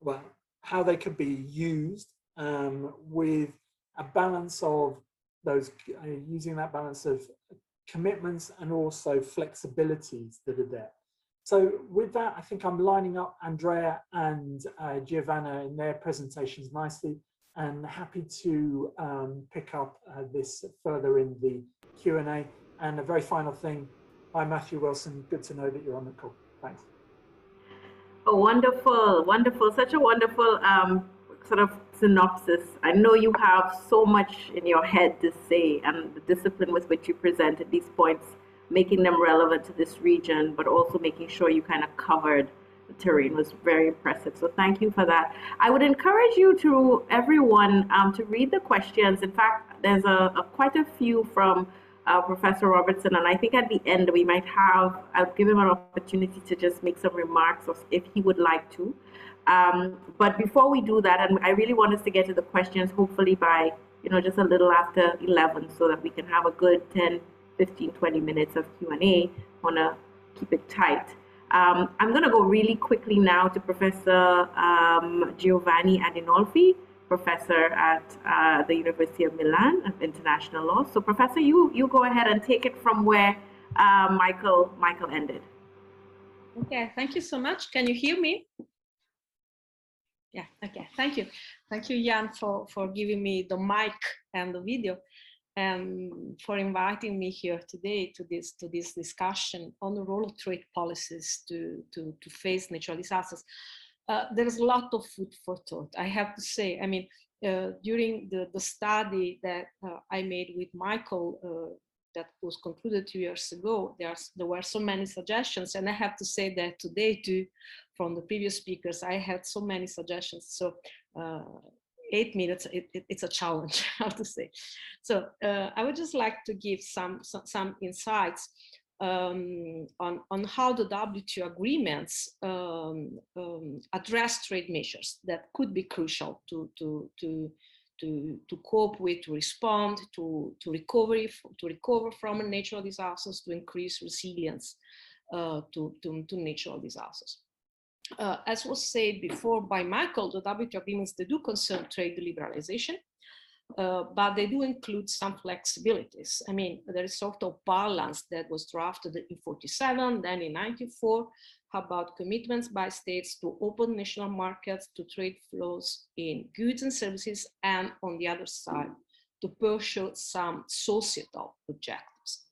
D: well, how they could be used with a balance of those, using that balance of commitments and also flexibilities that are there. So with that, I think I'm lining up Andrea and Giovanna in their presentations nicely, and happy to pick up this further in the Q&A. And a very final thing, hi Matthew Wilson, good to know that you're on the call. Thanks.
A: Oh, wonderful, wonderful, such a wonderful sort of synopsis. I know you have so much in your head to say, and the discipline with which you presented these points, making them relevant to this region, but also making sure you kind of covered the terrain was very impressive. So thank you for that. I would encourage you to everyone to read the questions. In fact, there's quite a few from Professor Robertson, and I think at the end we might have, I'll give him an opportunity to just make some remarks if he would like to. But before we do that, and I really want us to get to the questions hopefully by, just a little after 11 so that we can have a good 10, 15, 20 minutes of Q&A. Want to keep it tight. I'm going to go really quickly now to Professor Giovanni Adinolfi, professor at the University of Milan of International Law. So Professor, you go ahead and take it from where Michael ended.
E: Okay, thank you so much. Can you hear me? Yeah, okay, thank you. Thank you, Jan, for giving me the mic and the video, and for inviting me here today to this discussion on the role of trade policies to face natural disasters. There's a lot of food for thought, I have to say. I mean, during the study that I made with Michael, that was concluded 2 years ago, there were so many suggestions, and I have to say that today too, from the previous speakers, I had so many suggestions. So 8 minutes, it's a challenge, I have to say. So I would just like to give some insights on how the WTO agreements address trade measures that could be crucial to cope with, to respond, to recover from natural disasters, to increase resilience to natural disasters. As was said before by Michael, the WTO agreements, they do concern trade liberalization. but they do include some flexibilities. I mean, there is sort of balance that was drafted in 47, then in 94, about commitments by states to open national markets to trade flows in goods and services, and on the other side, to pursue some societal objectives,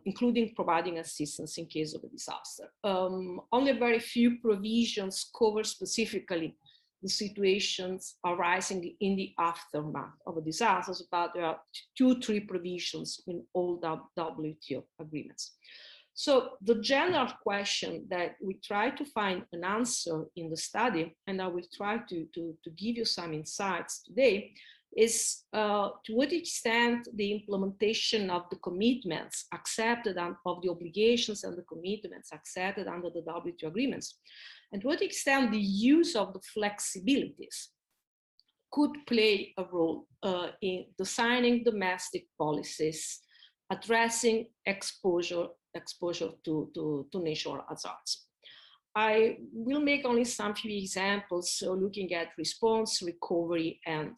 E: including providing assistance in case of a disaster. Only very few provisions cover specifically the situations arising in the aftermath of a disaster, but there are 2-3 provisions in all WTO agreements. So the general question that we try to find an answer in the study, and I will try to give you some insights today, is to what extent the implementation of the commitments accepted and of the obligations and the commitments accepted under the WTO agreements, and to what extent the use of the flexibilities could play a role in designing domestic policies, addressing exposure to natural hazards. I will make only some few examples, so looking at response, recovery, and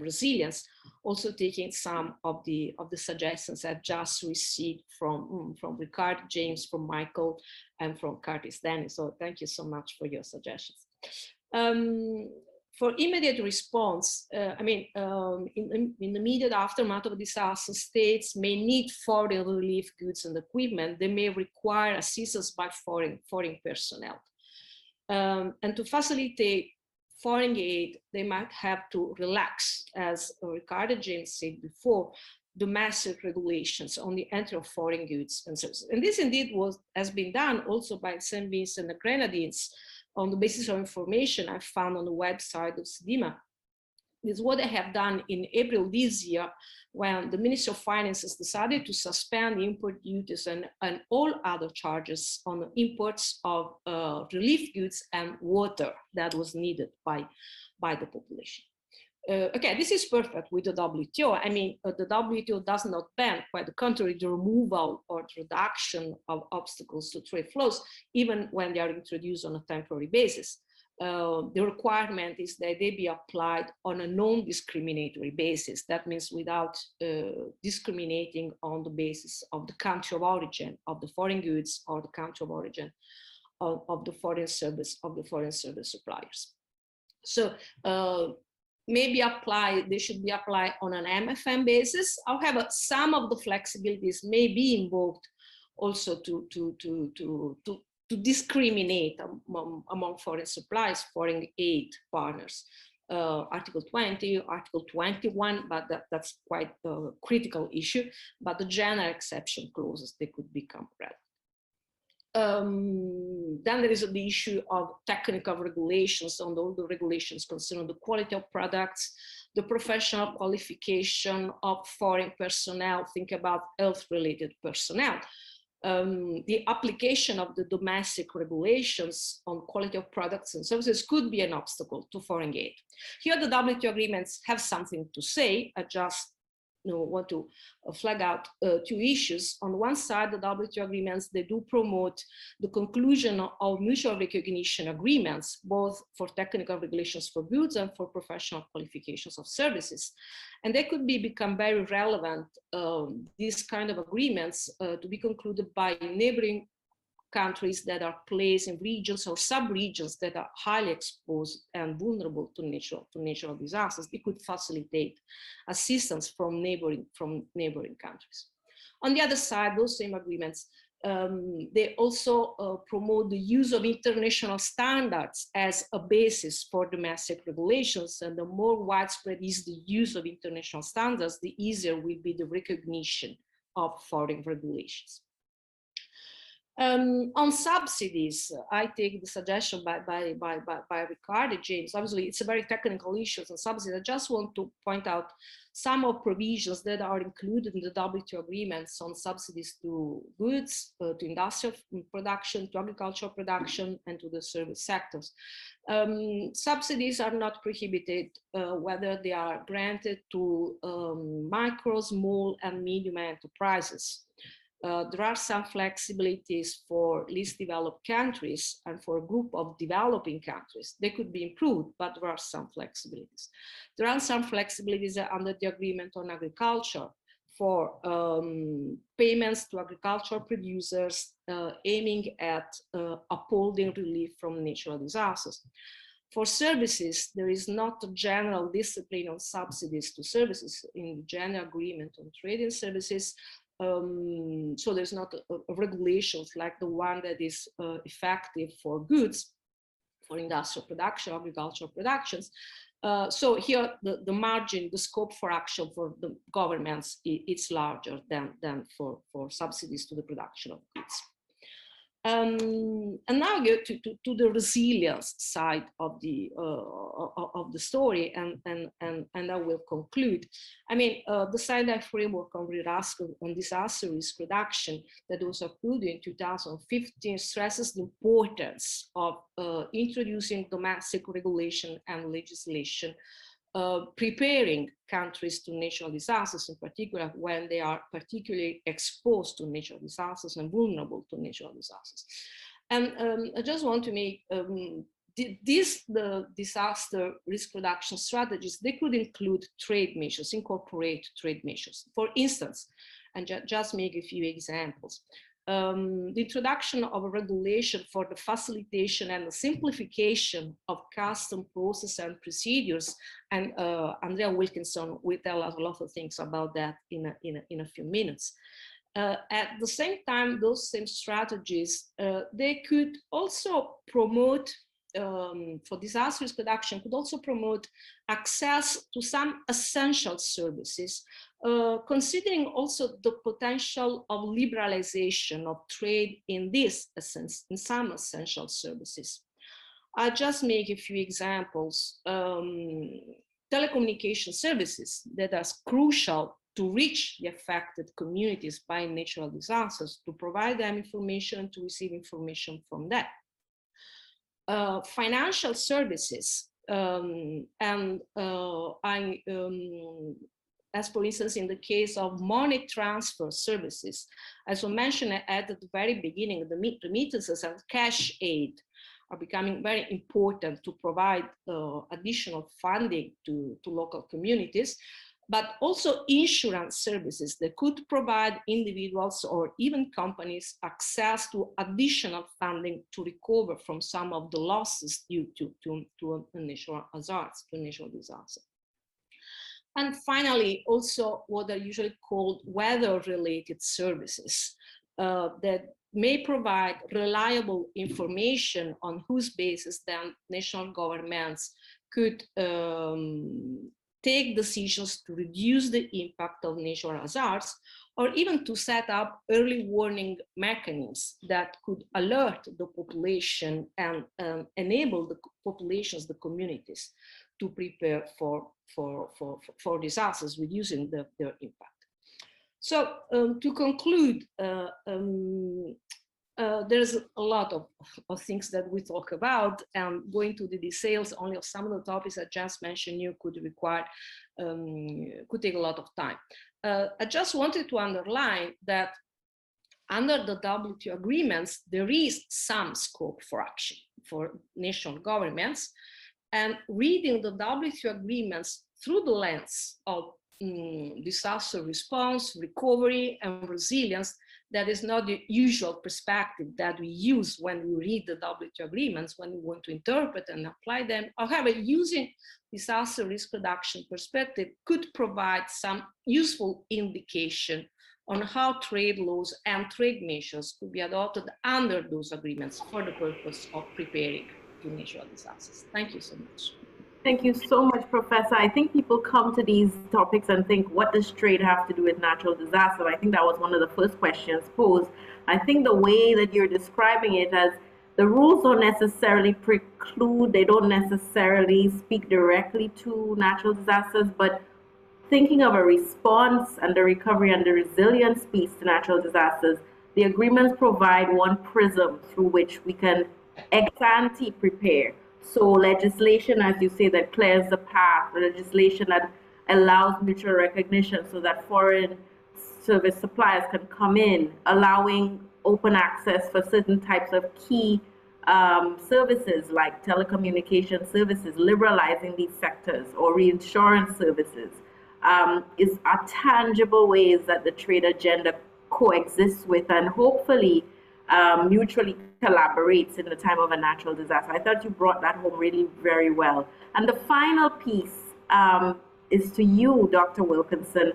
E: resilience, also taking some of the suggestions I've just received from Ricard, James, from Michael, and from Curtis Dennis. So thank you so much for your suggestions. For immediate response, I mean, in the immediate aftermath of a disaster, states may need foreign relief goods and equipment. They may require assistance by foreign personnel. And to facilitate foreign aid, they might have to relax, as Ricardo James said before, domestic regulations on the entry of foreign goods and services. And this indeed has been done also by St. Vincent and the Grenadines, on the basis of information I found on the website of SEDIMA. This is what they have done in April this year, when the Ministry of Finances decided to suspend import duties and all other charges on the imports of relief goods and water that was needed by the population. Okay, this is perfect with the WTO. I mean, the WTO does not ban, quite the contrary, the removal or the reduction of obstacles to trade flows, even when they are introduced on a temporary basis. The requirement is that they be applied on a non-discriminatory basis. That means without discriminating on the basis of the country of origin of the foreign goods or the country of origin of the foreign service suppliers. So they should be applied on an MFN basis. However, some of the flexibilities may be invoked also to discriminate among foreign suppliers, foreign aid partners. Article 20, Article 21, but that's quite a critical issue, but the general exception clauses, they could become relevant. Then there is the issue of technical regulations, on all the regulations concerning the quality of products, the professional qualification of foreign personnel, think about health-related personnel, the application of the domestic regulations on quality of products and services could be an obstacle to foreign aid. Here the WTO agreements have something to say. I just want to flag out 2 issues. On one side, the WTO agreements, they do promote the conclusion of mutual recognition agreements, both for technical regulations for goods and for professional qualifications of services. And they could become very relevant, these kind of agreements, to be concluded by neighboring countries that are placed in regions or sub-regions that are highly exposed and vulnerable to natural disasters. It could facilitate assistance from neighboring countries. On the other side, those same agreements, they also promote the use of international standards as a basis for domestic regulations. And the more widespread is the use of international standards, the easier will be the recognition of foreign regulations. On subsidies, I take the suggestion by Ricardo James. Obviously, it's a very technical issue on subsidies. I just want to point out some of provisions that are included in the WTO agreements on subsidies to goods, to industrial production, to agricultural production, and to the service sectors. Subsidies are not prohibited whether they are granted to micro, small, and medium enterprises. There are some flexibilities for least developed countries and for a group of developing countries. They could be improved, but there are some flexibilities. There are some flexibilities under the Agreement on Agriculture for payments to agricultural producers aiming at upholding relief from natural disasters. For services, there is not a general discipline on subsidies to services in the General Agreement on Trade in Services. So there's not a regulations like the one that is effective for goods, for industrial production, agricultural productions. So here the margin, the scope for action for the governments, it's larger than for subsidies to the production of goods. And now go to the resilience side of the story, and I will conclude. I mean, the Sinai framework on disaster risk reduction that was approved in 2015 stresses the importance of introducing domestic regulation and legislation, preparing countries to natural disasters, in particular when they are particularly exposed to natural disasters and vulnerable to natural disasters. And I just want to make the disaster risk reduction strategies, they could include trade measures, incorporate trade measures. For instance, and just make a few examples. The introduction of a regulation for the facilitation and the simplification of custom process and procedures, and Andrea Wilkinson will tell us a lot of things about that in a few minutes. At the same time, those same strategies, they could also promote, for disaster risk reduction, could also promote access to some essential services, considering also the potential of liberalization of trade in some essential services. I'll just make a few examples. Telecommunication services that are crucial to reach the affected communities by natural disasters, to provide them information and to receive information from them. Financial services, as for instance, in the case of money transfer services, as we mentioned at the very beginning, the remittances and cash aid are becoming very important to provide additional funding to local communities, but also insurance services that could provide individuals or even companies access to additional funding to recover from some of the losses due to natural hazards, to natural disasters. And finally, also what are usually called weather-related services that may provide reliable information on whose basis then national governments could take decisions to reduce the impact of natural hazards, or even to set up early warning mechanisms that could alert the population and enable the populations, the communities, to prepare for disasters, reducing their impact. So to conclude, there's a lot of things that we talk about, and going to the details only of some of the topics I just mentioned you could require, could take a lot of time. I just wanted to underline that under the WTO agreements, there is some scope for action for national governments, and reading the WTO agreements through the lens of disaster response, recovery, and resilience, that is not the usual perspective that we use when we read the WTO agreements, when we want to interpret and apply them. However, using disaster risk reduction perspective could provide some useful indication on how trade laws and trade measures could be adopted under those agreements for the purpose of preparing to natural disasters. Thank you so much.
A: Thank you so much, Professor. I think people come to these topics and think, what does trade have to do with natural disaster? I think that was one of the first questions posed. I think the way that you're describing it as the rules don't necessarily preclude, they don't necessarily speak directly to natural disasters, but thinking of a response and the recovery and the resilience piece to natural disasters, the agreements provide one prism through which we can ex ante prepare. So legislation, as you say, that clears the path, legislation that allows mutual recognition so that foreign service suppliers can come in, allowing open access for certain types of key services like telecommunication services, liberalizing these sectors, or reinsurance services, are tangible ways that the trade agenda coexists with and hopefully mutually collaborates in the time of a natural disaster. I thought you brought that home really very well. And the final piece is to you, Dr. Wilkinson.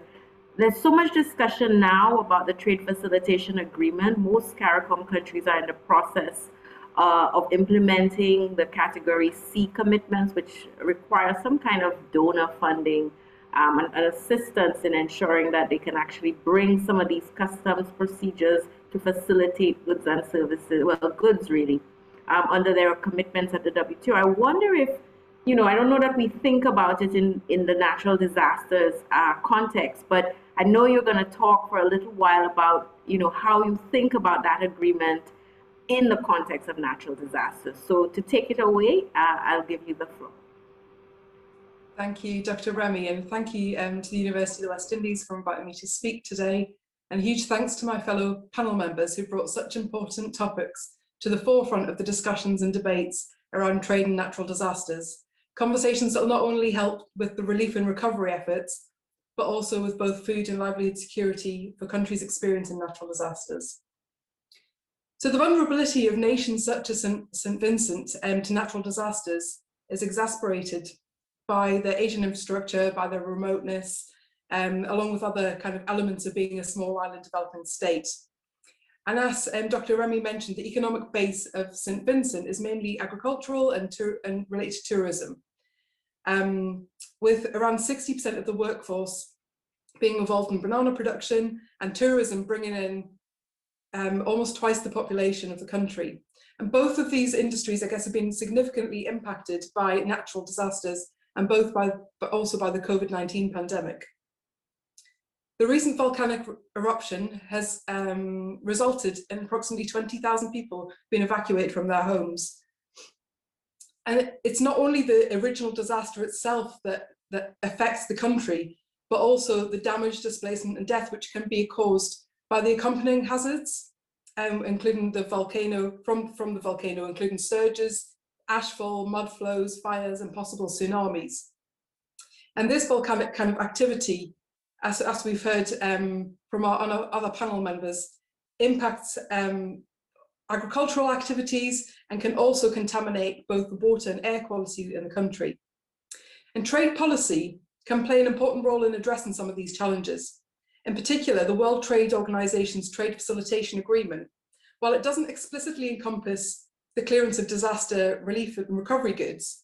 A: There's so much discussion now about the trade facilitation agreement. Most CARICOM countries are in the process of implementing the Category C commitments, which require some kind of donor funding and assistance in ensuring that they can actually bring some of these customs procedures to facilitate goods and services, well, goods really, under their commitments at the WTO. I wonder if, I don't know that we think about it in the natural disasters context, but I know you're going to talk for a little while about, how you think about that agreement in the context of natural disasters. So to take it away, I'll give you the floor.
F: Thank you, Dr. Rennie, and thank you to the University of the West Indies for inviting me to speak today. And huge thanks to my fellow panel members who brought such important topics to the forefront of the discussions and debates around trade and natural disasters. Conversations that will not only help with the relief and recovery efforts, but also with both food and livelihood security for countries experiencing natural disasters. So the vulnerability of nations such as St. Vincent to natural disasters is exacerbated by the Asian infrastructure, by their remoteness, along with other kind of elements of being a small island developing state. And as Dr. Rennie mentioned, the economic base of St. Vincent is mainly agricultural and related to tourism, with around 60% of the workforce being involved in banana production and tourism bringing in almost twice the population of the country. And both of these industries, I guess, have been significantly impacted by natural disasters, and but also by the COVID-19 pandemic. The recent volcanic eruption has resulted in approximately 20,000 people being evacuated from their homes. And it's not only the original disaster itself that affects the country, but also the damage, displacement, and death which can be caused by the accompanying hazards, including the volcano, from the volcano, including surges, ashfall, mud flows, fires, and possible tsunamis. And this volcanic kind of activity, as we've heard from our other panel members, impacts agricultural activities and can also contaminate both the water and air quality in the country. And trade policy can play an important role in addressing some of these challenges. In particular, the World Trade Organization's Trade Facilitation Agreement, while it doesn't explicitly encompass the clearance of disaster relief and recovery goods,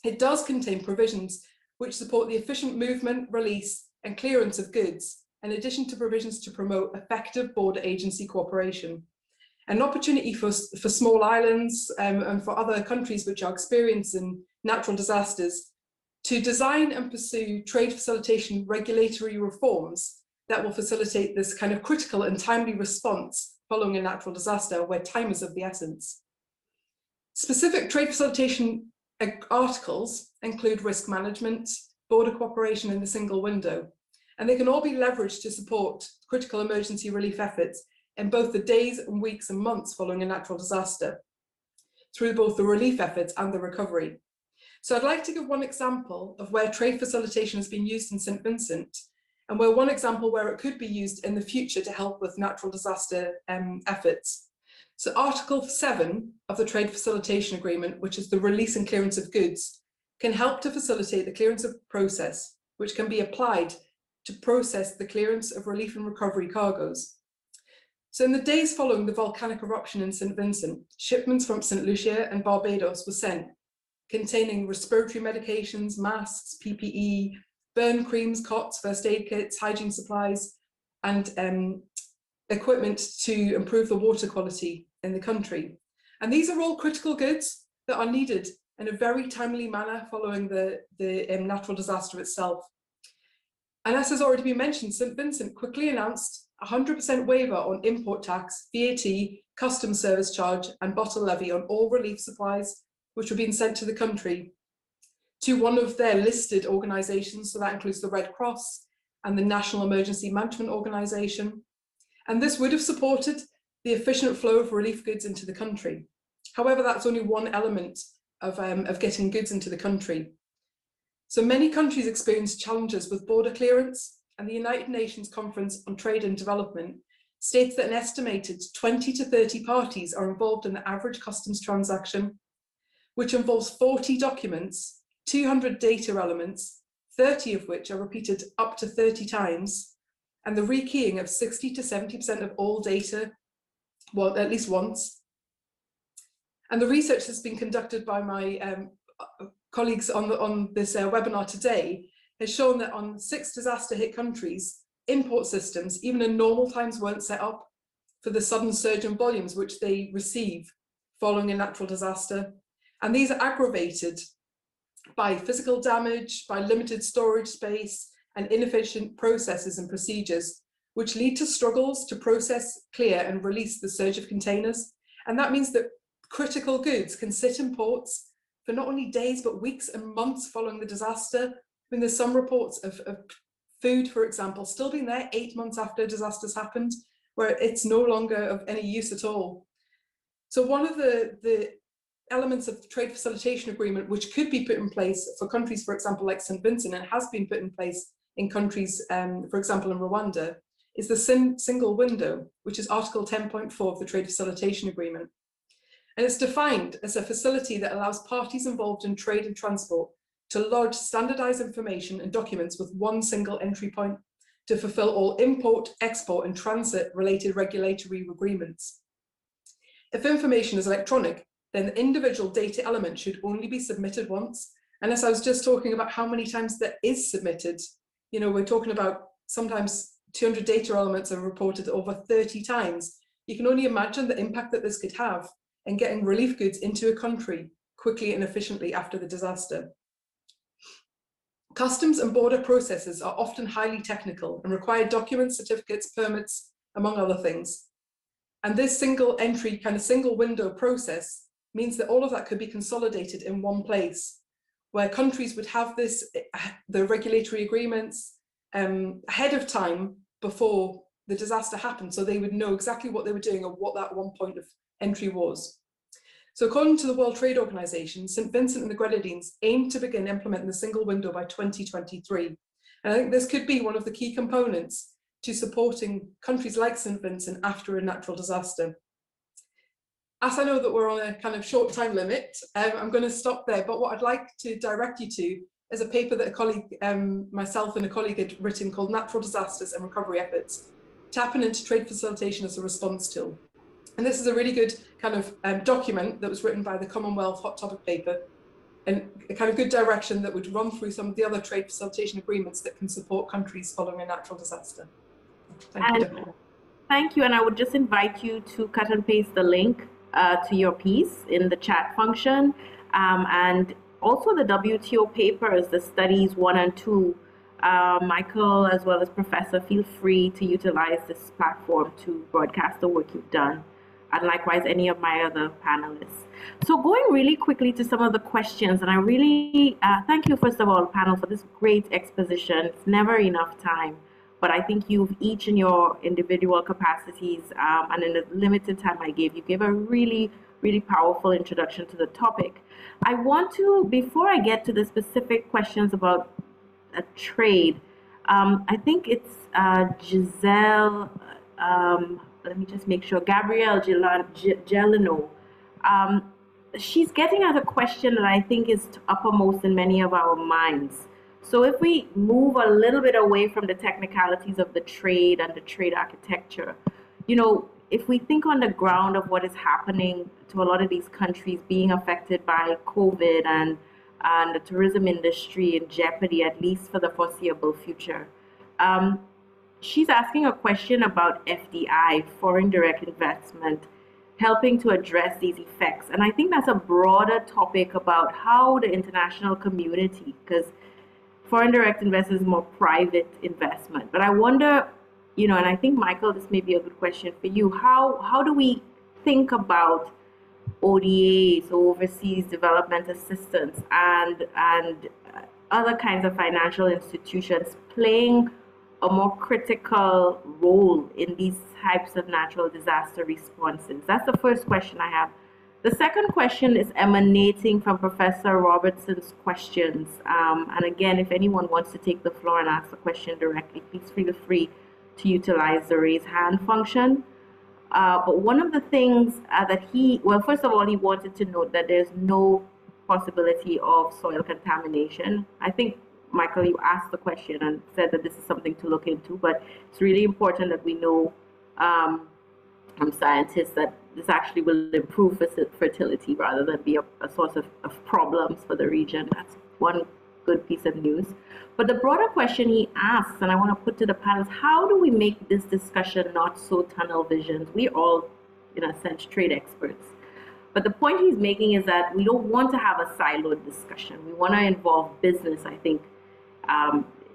F: it does contain provisions which support the efficient movement, release, and clearance of goods, in addition to provisions to promote effective border agency cooperation. An opportunity for small islands and for other countries which are experiencing natural disasters to design and pursue trade facilitation regulatory reforms that will facilitate this kind of critical and timely response following a natural disaster where time is of the essence. Specific trade facilitation articles include risk management, border cooperation, and the single window, and they can all be leveraged to support critical emergency relief efforts in both the days and weeks and months following a natural disaster, through both the relief efforts and the recovery. So I'd like to give one example of where trade facilitation has been used in St. Vincent, and one example where it could be used in the future to help with natural disaster efforts. So Article 7 of the Trade Facilitation Agreement, which is the release and clearance of goods, can help to facilitate the clearance of process, which can be applied to process the clearance of relief and recovery cargoes. So in the days following the volcanic eruption in St. Vincent, shipments from St. Lucia and Barbados were sent, containing respiratory medications, masks, PPE, burn creams, cots, first aid kits, hygiene supplies, and equipment to improve the water quality in the country. And these are all critical goods that are needed in a very timely manner following the natural disaster itself. And as has already been mentioned, St. Vincent quickly announced 100% waiver on import tax, VAT, customs service charge, and bottle levy on all relief supplies which were being sent to the country to one of their listed organisations. So that includes the Red Cross, and the National Emergency Management Organization. And this would have supported the efficient flow of relief goods into the country. However, that's only one element of getting goods into the country. So many countries experience challenges with border clearance, and the United Nations Conference on Trade and Development states that an estimated 20 to 30 parties are involved in the average customs transaction, which involves 40 documents, 200 data elements, 30 of which are repeated up to 30 times, and the rekeying of 60 to 70% of all data, well, at least once. And the research that's been conducted by my colleagues on this webinar today has shown that on 6 disaster-hit countries, import systems, even in normal times, weren't set up for the sudden surge in volumes which they receive following a natural disaster. And these are aggravated by physical damage, by limited storage space, and inefficient processes and procedures, which lead to struggles to process, clear, and release the surge of containers. And that means that critical goods can sit in ports for not only days, but weeks and months following the disaster. I mean, there's some reports of food, for example, still being there 8 months after disasters happened, where it's no longer of any use at all. So one of the elements of the trade facilitation agreement, which could be put in place for countries, for example, like St. Vincent, and has been put in place in countries, for example, in Rwanda, is the single window, which is Article 10.4 of the Trade Facilitation Agreement. And it's defined as a facility that allows parties involved in trade and transport to lodge standardized information and documents with one single entry point to fulfill all import, export, and transit related regulatory agreements. If information is electronic, then the individual data element should only be submitted once. And as I was just talking about how many times that is submitted, you know, we're talking about sometimes 200 data elements are reported over 30 times. You can only imagine the impact that this could have in getting relief goods into a country quickly and efficiently after the disaster. Customs and border processes are often highly technical and require documents, certificates, permits, among other things. And this single entry, kind of single window process means that all of that could be consolidated in one place, where countries would have this, the regulatory agreements ahead of time before the disaster happened, so they would know exactly what they were doing and what that one point of entry was. So according to the World Trade Organization, St. Vincent and the Grenadines aim to begin implementing the single window by 2023. And I think this could be one of the key components to supporting countries like St. Vincent after a natural disaster. As I know that we're on a kind of short time limit, I'm going to stop there, but what I'd like to direct you to is a paper that a colleague, myself and a colleague had written called Natural Disasters and Recovery Efforts, Tapping into Trade Facilitation as a Response Tool. And this is a really good kind of document that was written by the Commonwealth Hot Topic paper, and a kind of good direction that would run through some of the other trade facilitation agreements that can support countries following a natural disaster. Thank you.
A: Thank you, and I would just invite you to cut and paste the link to your piece in the chat function, and also the WTO papers, the studies 1 and 2. Michael, as well as Professor, feel free to utilize this platform to broadcast the work you've done, and likewise any of my other panelists. So going really quickly to some of the questions, and I really thank you, first of all, panel, for this great exposition. It's never enough time, but I think you've each in your individual capacities and in the limited time I gave, you gave a really, really powerful introduction to the topic. I want to, before I get to the specific questions about trade, I think it's Giselle, let me just make sure, Gabrielle Gelino. She's getting at a question that I think is uppermost in many of our minds. So if we move a little bit away from the technicalities of the trade and the trade architecture, you know, if we think on the ground of what is happening to a lot of these countries being affected by COVID and the tourism industry in jeopardy, at least for the foreseeable future. She's asking a question about FDI, foreign direct investment, helping to address these effects. And I think that's a broader topic about how the international community, because foreign direct investment is more private investment. But I wonder, you know, and I think, Michael, this may be a good question for you, how do we think about ODAs, overseas development assistance, and other kinds of financial institutions playing a more critical role in these types of natural disaster responses? That's the first question I have. The second question is emanating from Professor Robertson's questions. And again, if anyone wants to take the floor and ask the question directly, please feel free to utilize the raise hand function. But one of the things that well, first of all, he wanted to note that there's no possibility of soil contamination. I think, Michael, you asked the question and said that this is something to look into, but it's really important that we know from scientists that this actually will improve fertility rather than be a source of problems for the region. That's one good piece of news. But the broader question he asks, and I want to put to the panel, is how do we make this discussion not so tunnel visioned? We're all, in a sense, trade experts. But the point he's making is that we don't want to have a siloed discussion. We want to involve business. I think,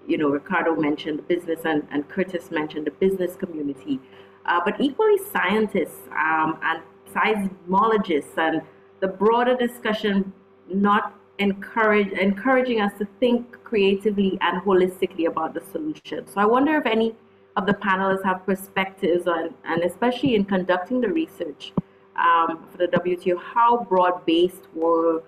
A: Ricardo mentioned the business and Curtis mentioned the business community. But equally scientists and seismologists, and the broader discussion not encouraging us to think creatively and holistically about the solution. So I wonder if any of the panelists have perspectives on, and especially in conducting the research for the WTO, how broad-based were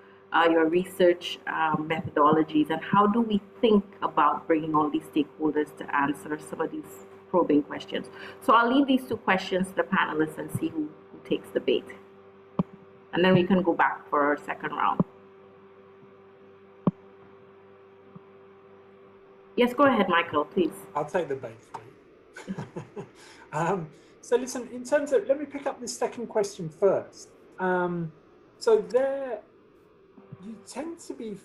A: your research methodologies, and how do we think about bringing all these stakeholders to answer some of these probing questions? So I'll leave these two questions to the panelists and see who takes the bait. And then we can go back for our second round. Yes, go ahead, Michael, please.
D: I'll take the bait for you. So listen, in terms of, let me pick up this second question first. So there, you tend to be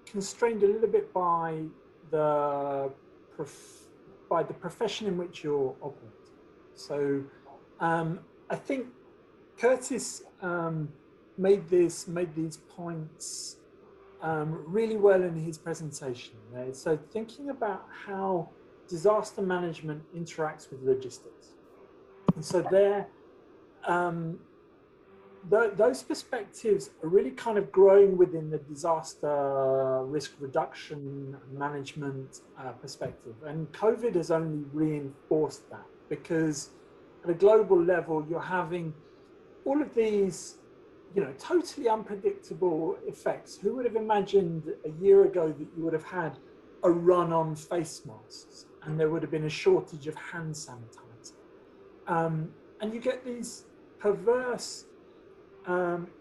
D: constrained a little bit by the profession in which you're operating. So I think Curtis made these points really well in his presentation. Right? So thinking about how disaster management interacts with logistics. And so there, those perspectives are really kind of growing within the disaster risk reduction management perspective. And COVID has only reinforced that, because at a global level, you're having all of these, totally unpredictable effects. Who would have imagined a year ago that you would have had a run on face masks and there would have been a shortage of hand sanitizer? And you get these perverse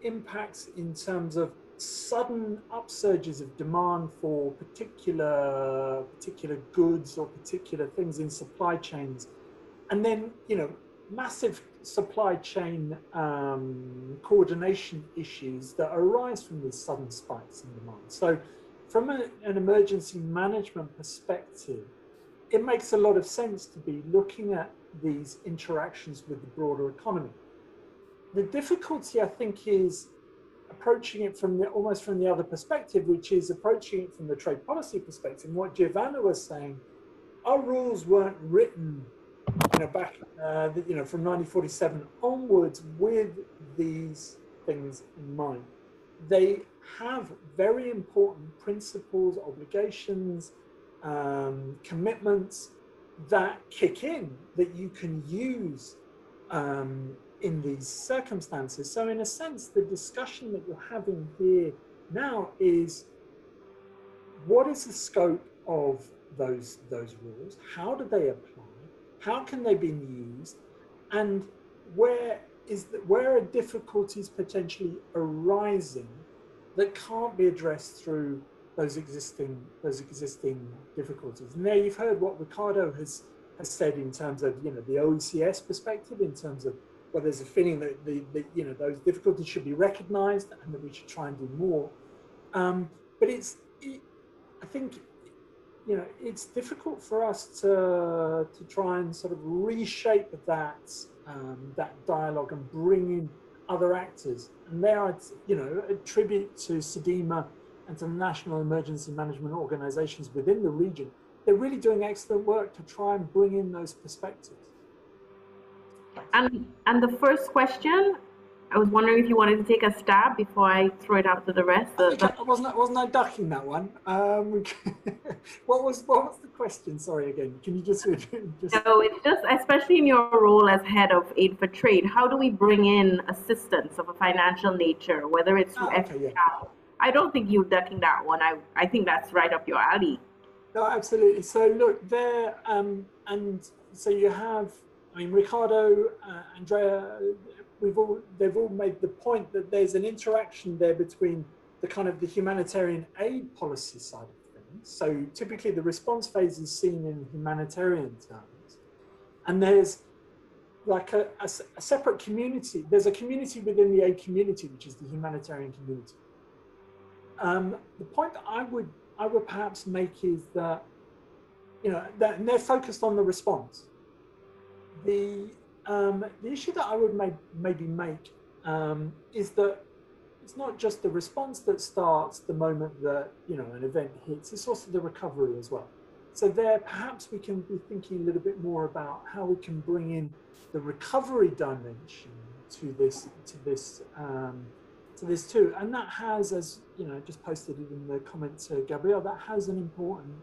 D: impacts in terms of sudden upsurges of demand for particular goods or particular things in supply chains, and then massive supply chain coordination issues that arise from these sudden spikes in demand. So from an emergency management perspective, it makes a lot of sense to be looking at these interactions with the broader economy. The difficulty, I think, is approaching it from almost from the other perspective, which is approaching it from the trade policy perspective. And what Giovanna was saying, our rules weren't written back from 1947 onwards with these things in mind. They have very important principles, obligations, commitments that kick in, that you can use in these circumstances. So in a sense, the discussion that you're having here now is, what is the scope of those rules? How do they apply? How can they be used? And where are difficulties potentially arising that can't be addressed through those existing difficulties? And there you've heard what Ricardo has said in terms of the OECS perspective, in terms of, well, there's a feeling that those difficulties should be recognized and that we should try and do more. But I think it's difficult for us to try and sort of reshape that dialogue and bring in other actors. And there, a tribute to SEDEMA and to the national emergency management organizations within the region. They're really doing excellent work to try and bring in those perspectives.
A: And the first question, I was wondering if you wanted to take a stab before I throw it out to the rest.
D: Wasn't I ducking that one? What was the question? Sorry, again. Can you just?
A: No, it's just, especially in your role as head of Aid for Trade, how do we bring in assistance of a financial nature, whether it's through FDI? Yeah. I don't think you're ducking that one. I think that's right up your alley.
D: No, absolutely. So look there, and so you have, I mean, Ricardo, Andrea, they've all made the point that there's an interaction there between the kind of the humanitarian aid policy side of things. So typically the response phase is seen in humanitarian terms, and there's like a separate community. There's a community within the aid community, which is the humanitarian community. The point that I would perhaps make is that, you know, that they're focused on the response. The issue that I would maybe make is that it's not just the response that starts the moment that, you know, an event hits, it's also the recovery as well. So there, perhaps we can be thinking a little bit more about how we can bring in the recovery dimension to this too. And that has, as you know, just posted it in the comments to Gabrielle, that has an important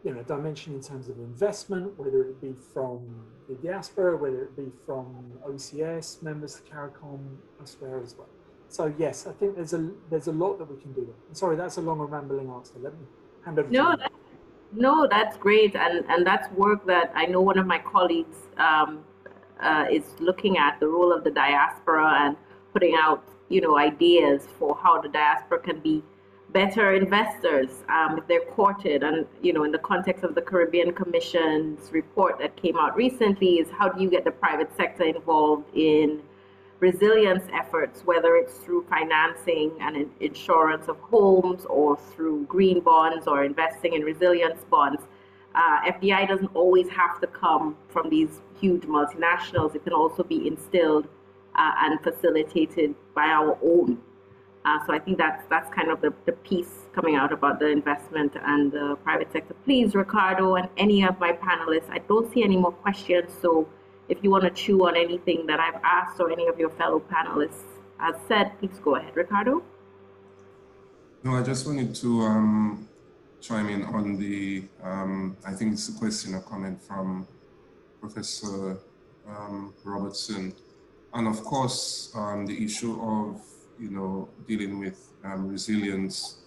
D: you know, dimension in terms of investment, whether it be from the diaspora, whether it be from OCS members, CARICOM, elsewhere as well. So yes, I think there's a lot that we can do there. I'm sorry, that's a long and rambling answer. Let me hand over to you.
A: No, that's great, and that's work that I know one of my colleagues is looking at, the role of the diaspora and putting out, you know, ideas for how the diaspora can be better investors if they're courted. And, you know, in the context of the Caribbean Commission's report that came out recently, is how do you get the private sector involved in resilience efforts, whether it's through financing and insurance of homes or through green bonds or investing in resilience bonds. FDI doesn't always have to come from these huge multinationals. It can also be instilled and facilitated by our own. So I think that's kind of the piece coming out about the investment and the private sector. Please, Ricardo and any of my panelists, I don't see any more questions. So if you want to chew on anything that I've asked or any of your fellow panelists has said, please go ahead. Ricardo?
C: No, I just wanted to chime in on the, I think it's a question or comment from Professor Robertson. And of course, the issue of, you know, dealing with resilience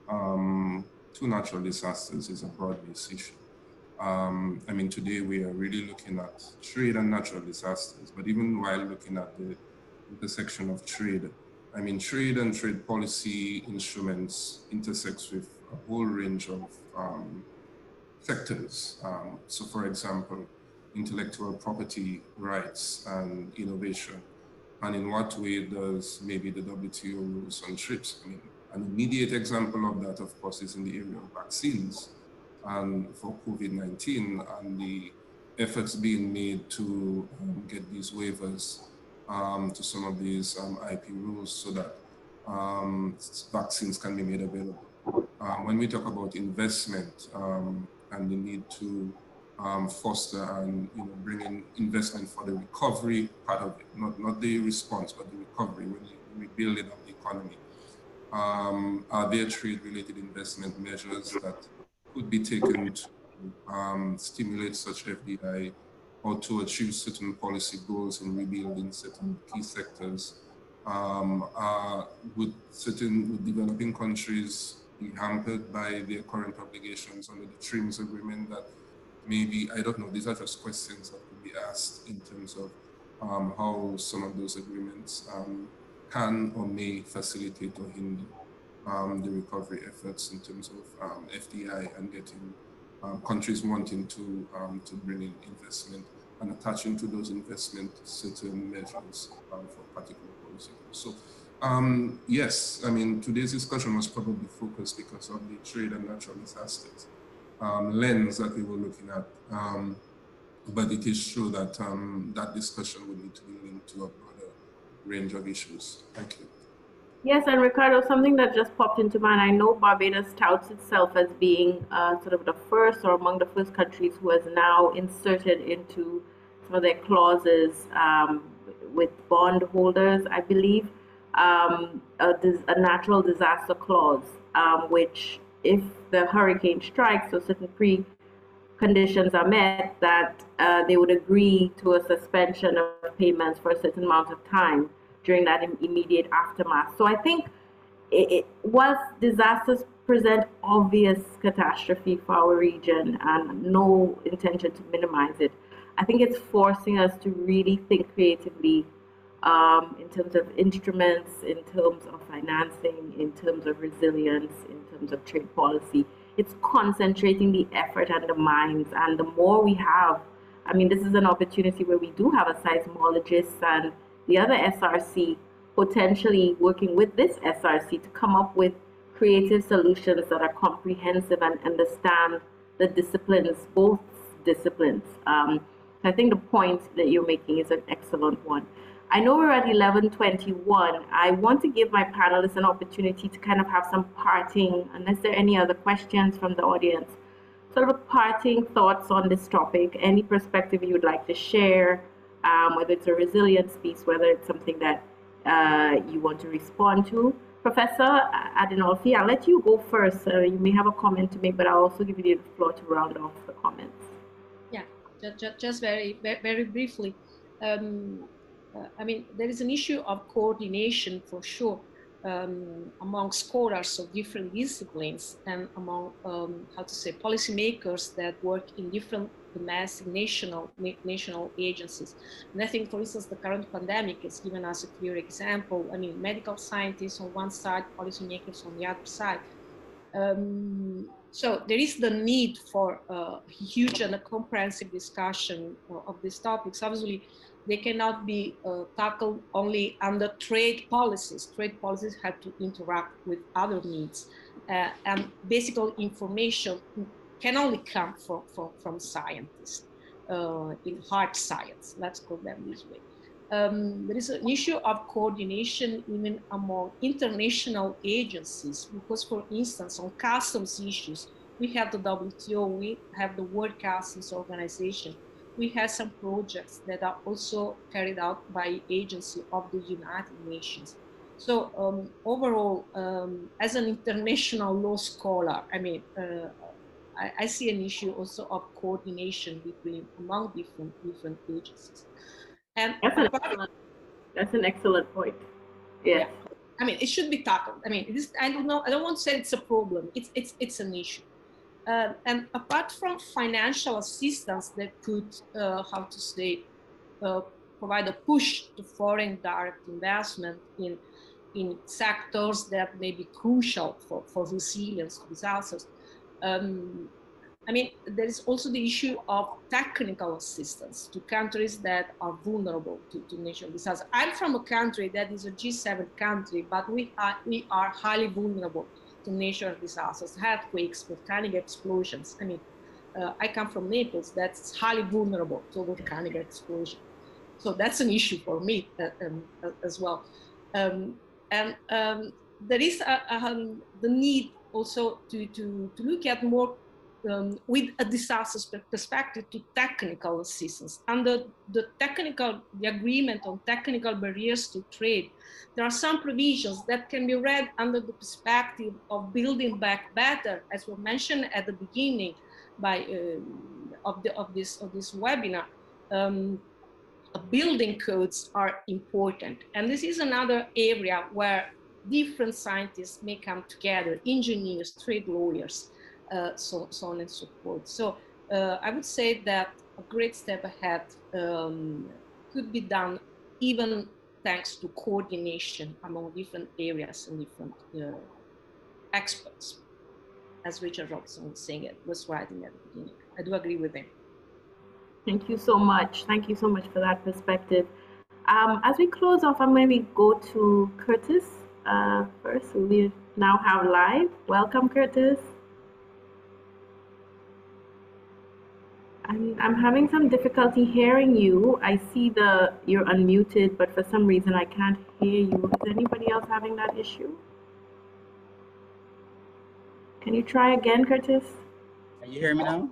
C: to natural disasters is a broad-based issue. I mean, today we are really looking at trade and natural disasters, but even while looking at the intersection of trade, I mean, trade and trade policy instruments intersects with a whole range of sectors. So for example, intellectual property rights and innovation. And in what way does maybe the WTO rules on TRIPS? I mean, an immediate example of that, of course, is in the area of vaccines and for COVID-19 and the efforts being made to get these waivers to some of these IP rules so that vaccines can be made available. When we talk about investment and the need to foster and, you know, bring in investment for the recovery part of it, not the response, but the recovery, when you rebuilding of the economy. Are there trade-related investment measures that could be taken to stimulate such FDI or to achieve certain policy goals in rebuilding certain key sectors? Would developing countries be hampered by their current obligations under the TRIMS agreement that maybe, I don't know, these are just questions that could be asked in terms of how some of those agreements can or may facilitate or hinder the recovery efforts in terms of FDI and getting countries wanting to bring in investment and attaching to those investment certain measures for particular policy. So yes, I mean, today's discussion was probably focused because of the trade and natural disasters lens that we were looking at. But it is true that that discussion would need to be linked to a broader range of issues. Thank you.
A: Yes, and Ricardo, something that just popped into mind, I know Barbados touts itself as being sort of the first or among the first countries who has now inserted into some of their clauses with bond holders, I believe, a natural disaster clause, which if the hurricane strikes or certain preconditions are met, that they would agree to a suspension of payments for a certain amount of time during that immediate aftermath. So I think whilst disasters present obvious catastrophe for our region and no intention to minimize it, I think it's forcing us to really think creatively in terms of instruments, in terms of financing, in terms of resilience, in terms of trade policy. It's concentrating the effort and the minds, and the more we have, I mean, this is an opportunity where we do have a seismologist and the other SRC potentially working with this SRC to come up with creative solutions that are comprehensive and understand the disciplines, both disciplines. I think the point that you're making is an excellent one. I know we're at 11:21. I want to give my panelists an opportunity to kind of have some parting, unless there are any other questions from the audience, sort of parting thoughts on this topic, any perspective you would like to share, whether it's a resilience piece, whether it's something that you want to respond to. Professor Adinolfi, I'll let you go first. You may have a comment to make, but I'll also give you the floor to round off the comments.
E: Yeah, just very briefly. I mean, there is an issue of coordination for sure among scholars of different disciplines and among, how to say, policymakers that work in different domestic national agencies. And I think, for instance, the current pandemic has given us a clear example. I mean, medical scientists on one side, policymakers on the other side. So there is the need for a huge and a comprehensive discussion of these topics. Obviously, they cannot be tackled only under trade policies. Trade policies have to interact with other needs. And basic information can only come from scientists in hard science, let's call them this way. There is an issue of coordination even among international agencies, because, for instance, on customs issues, we have the WTO, we have the World Customs Organization, we have some projects that are also carried out by agency of the United Nations. So overall, as an international law scholar, I mean, I see an issue also of coordination among different agencies. And
A: that's an excellent point. Yes.
E: Yeah. I mean, it should be tackled. I mean, it is, I don't want to say it's a problem. It's an issue. And apart from financial assistance that could, how to say, provide a push to foreign direct investment in sectors that may be crucial for resilience to disasters. I mean, there is also the issue of technical assistance to countries that are vulnerable to natural disasters. I'm from a country that is a G7 country, but we are highly vulnerable to natural disasters, earthquakes, volcanic explosions. I mean, I come from Naples, that's highly vulnerable to volcanic explosion. So that's an issue for me as well. And there is the need also to look at more with a disaster perspective to technical assistance. Under the agreement on technical barriers to trade, there are some provisions that can be read under the perspective of building back better, as we mentioned at the beginning of this webinar. Building codes are important, and this is another area where different scientists may come together, engineers, trade lawyers, so on and so forth. So I would say that a great step ahead could be done, even thanks to coordination among different areas and different experts, as Richard Robson was writing at the beginning. I do agree with him.
A: Thank you so much. Thank you so much for that perspective. As we close off, I'm going to go to Curtis first, who we now have live. Welcome, Curtis. I'm having some difficulty hearing you. I see you're unmuted, but for some reason I can't hear you. Is anybody else having that issue? Can you try again, Curtis?
G: Can you hear me now?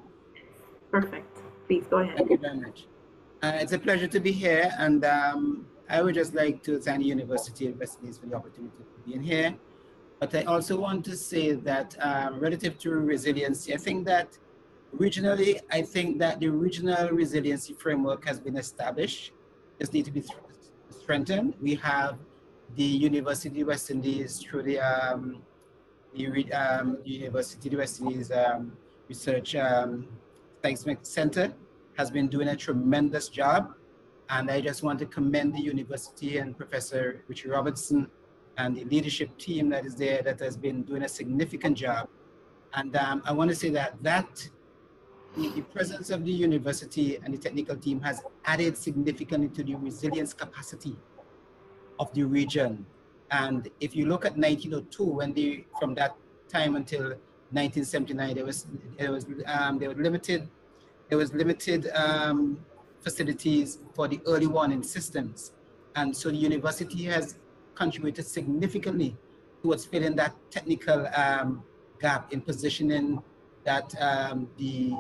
A: Perfect. Please go ahead.
G: Thank you very much. It's a pleasure to be here, and I would just like to thank the University of West Indies for the opportunity of being here. But I also want to say that relative to resiliency, I think that regionally, I think that the regional resiliency framework has been established. Just need to be strengthened. We have the University of West Indies through the University of West Indies Research Seismic Center has been doing a tremendous job. And I just want to commend the university and Professor Richard Robertson and the leadership team that is there that has been doing a significant job. And I want to say that the presence of the university and the technical team has added significantly to the resilience capacity of the region. And if you look at 1902, when from that time until 1979, there was limited facilities for the early warning systems. And so the university has contributed significantly towards filling that technical gap in positioning that the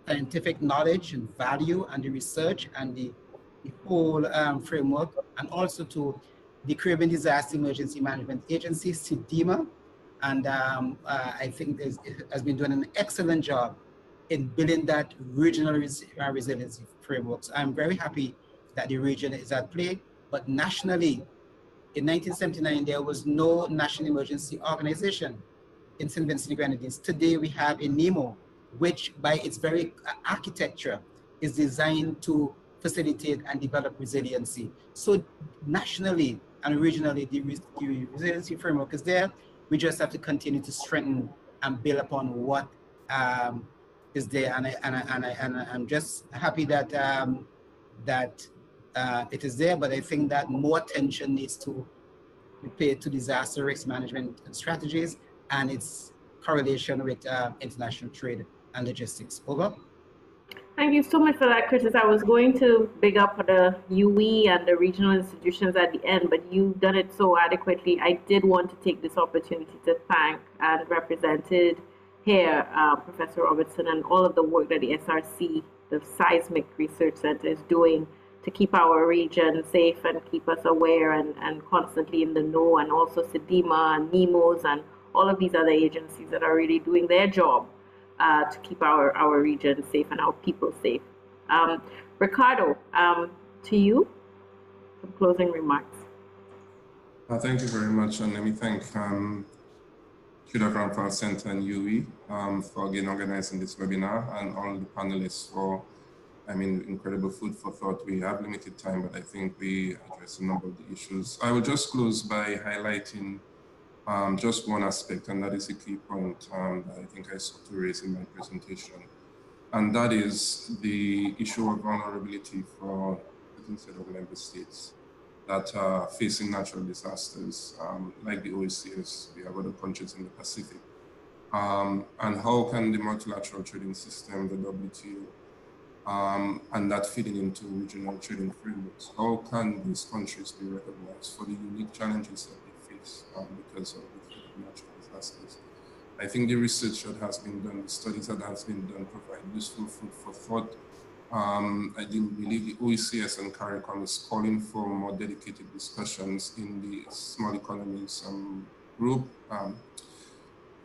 G: scientific knowledge and value and the research and the whole framework, and also to the Caribbean Disaster Emergency Management Agency, CDEMA. And I think it has been doing an excellent job in building that regional resiliency framework. So I'm very happy that the region is at play, but nationally, in 1979, there was no national emergency organization in St. Vincent and Grenadines. Today, we have a NEMO, which by its very architecture is designed to facilitate and develop resiliency. So nationally and regionally, the resiliency framework is there. We just have to continue to strengthen and build upon what is there. And I'm just happy that it is there, but I think that more attention needs to be paid to disaster risk management strategies and its correlation with international trade and logistics. Over.
A: Thank you so much for that, Curtis. I was going to big up the UE and the regional institutions at the end, but you've done it so adequately. I did want to take this opportunity to thank and represented here Professor Robertson and all of the work that the SRC, the Seismic Research Center, is doing to keep our region safe and keep us aware and constantly in the know, and also CDEMA and NEMOs and all of these other agencies that are really doing their job to keep our region safe and our people safe. Ricardo, to you, some closing remarks.
C: Thank you very much, and let me thank Tudor Granville Center and UE for again organizing this webinar, and all the panelists for, incredible food for thought. We have limited time, but I think we address a number of the issues. I will just close by highlighting just one aspect, and that is a key point that I think I sought to raise in my presentation. And that is the issue of vulnerability for certain set of member states that are facing natural disasters, like the OACS, we have other countries in the Pacific. And how can the multilateral trading system, the WTO, and that feeding into regional trading frameworks, how can these countries be recognized for the unique challenges that they face because of the threat of natural disasters? I think the research that has been done, the studies that has been done provide useful food for thought. I didn't believe the OECS and CARICOM is calling for more dedicated discussions in the small economies group,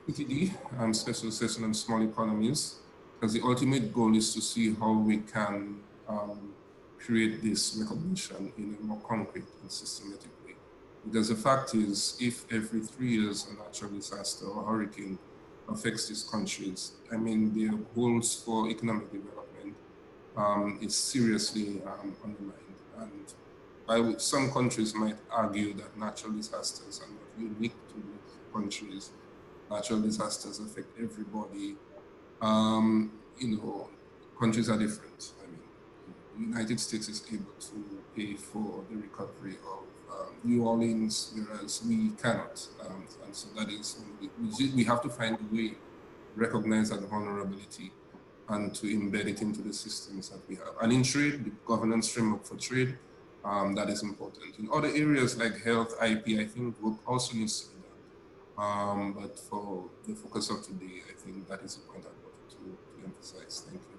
C: PTD, Special Session on Small Economies, because the ultimate goal is to see how we can create this recognition in a more concrete and systematic way. Because the fact is, if every 3 years a natural disaster or hurricane affects these countries, their goals for economic development is seriously undermined. And while some countries might argue that natural disasters are not unique to these countries, natural disasters affect everybody. Countries are different. The United States is able to pay for the recovery of New Orleans, whereas we cannot. And so that is, we have to find a way to recognize that vulnerability and to embed it into the systems that we have. And in trade, the governance framework for trade, that is important. In other areas like health, IP, I think work also needs to be done. But for the focus of today, I think that is the point I wanted to emphasize. Thank you.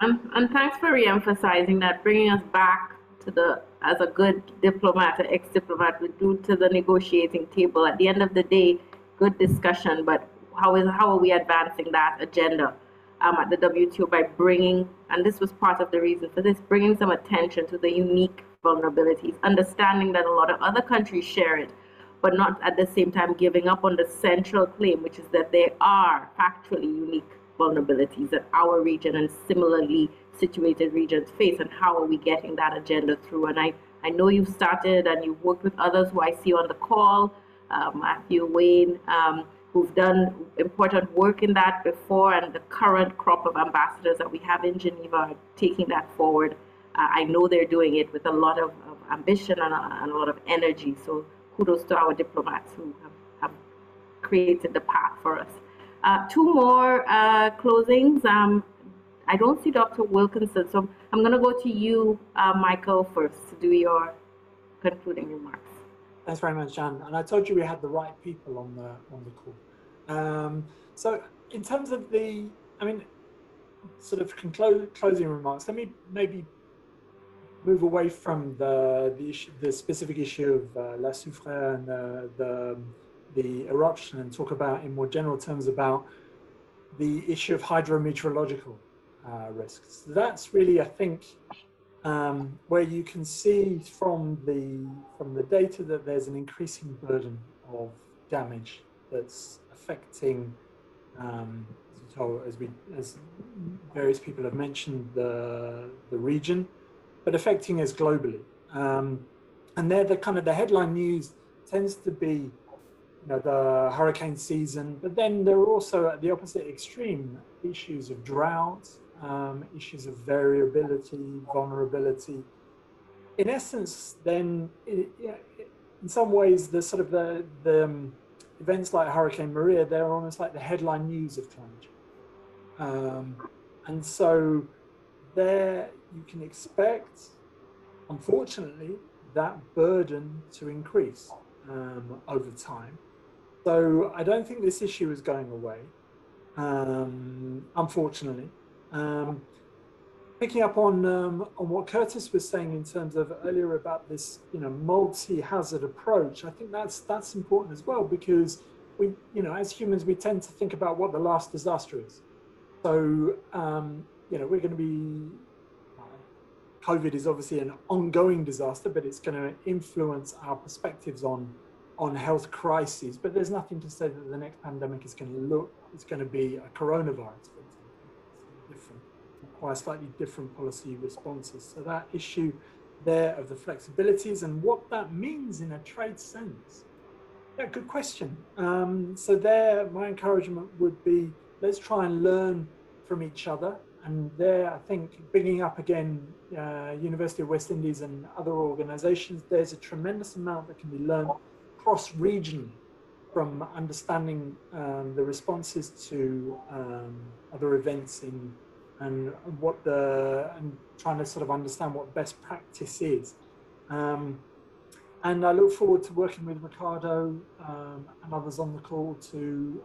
A: And thanks for re-emphasizing that, bringing us back to the as a good diplomat, an ex-diplomat would do to the negotiating table. At the end of the day, good discussion, but how are we advancing that agenda at the WTO by bringing, and this was part of the reason for this, bringing some attention to the unique vulnerabilities, understanding that a lot of other countries share it, but not at the same time giving up on the central claim, which is that there are factually unique vulnerabilities that our region and similarly situated regions face, and how are we getting that agenda through. And I know you've started and you've worked with others who I see on the call, Matthew, Wayne, who've done important work in that before, and the current crop of ambassadors that we have in Geneva are taking that forward. I know they're doing it with a lot of ambition and a lot of energy. So kudos to our diplomats who have created the path for us. Two more closings. I don't see Dr. Wilkinson, so I'm going to go to you, Michael, first to do your concluding remarks.
D: Thanks very much, Jan. And I told you we had the right people on the call. So in terms of the, sort of closing remarks, let me maybe move away from the specific issue of La Soufriere and the eruption, and talk about, in more general terms, about the issue of hydrometeorological risks. That's really, I think, where you can see from the data that there's an increasing burden of damage that's affecting, as various people have mentioned, the region, but affecting us globally. And they're the headline news tends to be, the hurricane season, but then there are also, at the opposite extreme, issues of drought, issues of variability, vulnerability. In essence, then, in some ways, the events like Hurricane Maria, they're almost like the headline news of climate change. And so there you can expect, unfortunately, that burden to increase over time. So I don't think this issue is going away, unfortunately. Picking up on what Curtis was saying in terms of earlier about this, multi-hazard approach, I think that's important as well, because we, as humans, we tend to think about what the last disaster is. So, we're going to be, COVID is obviously an ongoing disaster, but it's going to influence our perspectives on health crises. But there's nothing to say that the next pandemic is going to be a coronavirus, for example. It's different, require slightly different policy responses. So that issue there of the flexibilities and what that means in a trade sense. Yeah, good question. So there, my encouragement would be, let's try and learn from each other. And there, I think, bringing up again, University of West Indies and other organizations, there's a tremendous amount that can be learned cross-regionally from understanding the responses to other events and trying to sort of understand what best practice is. And I look forward to working with Ricardo and others on the call to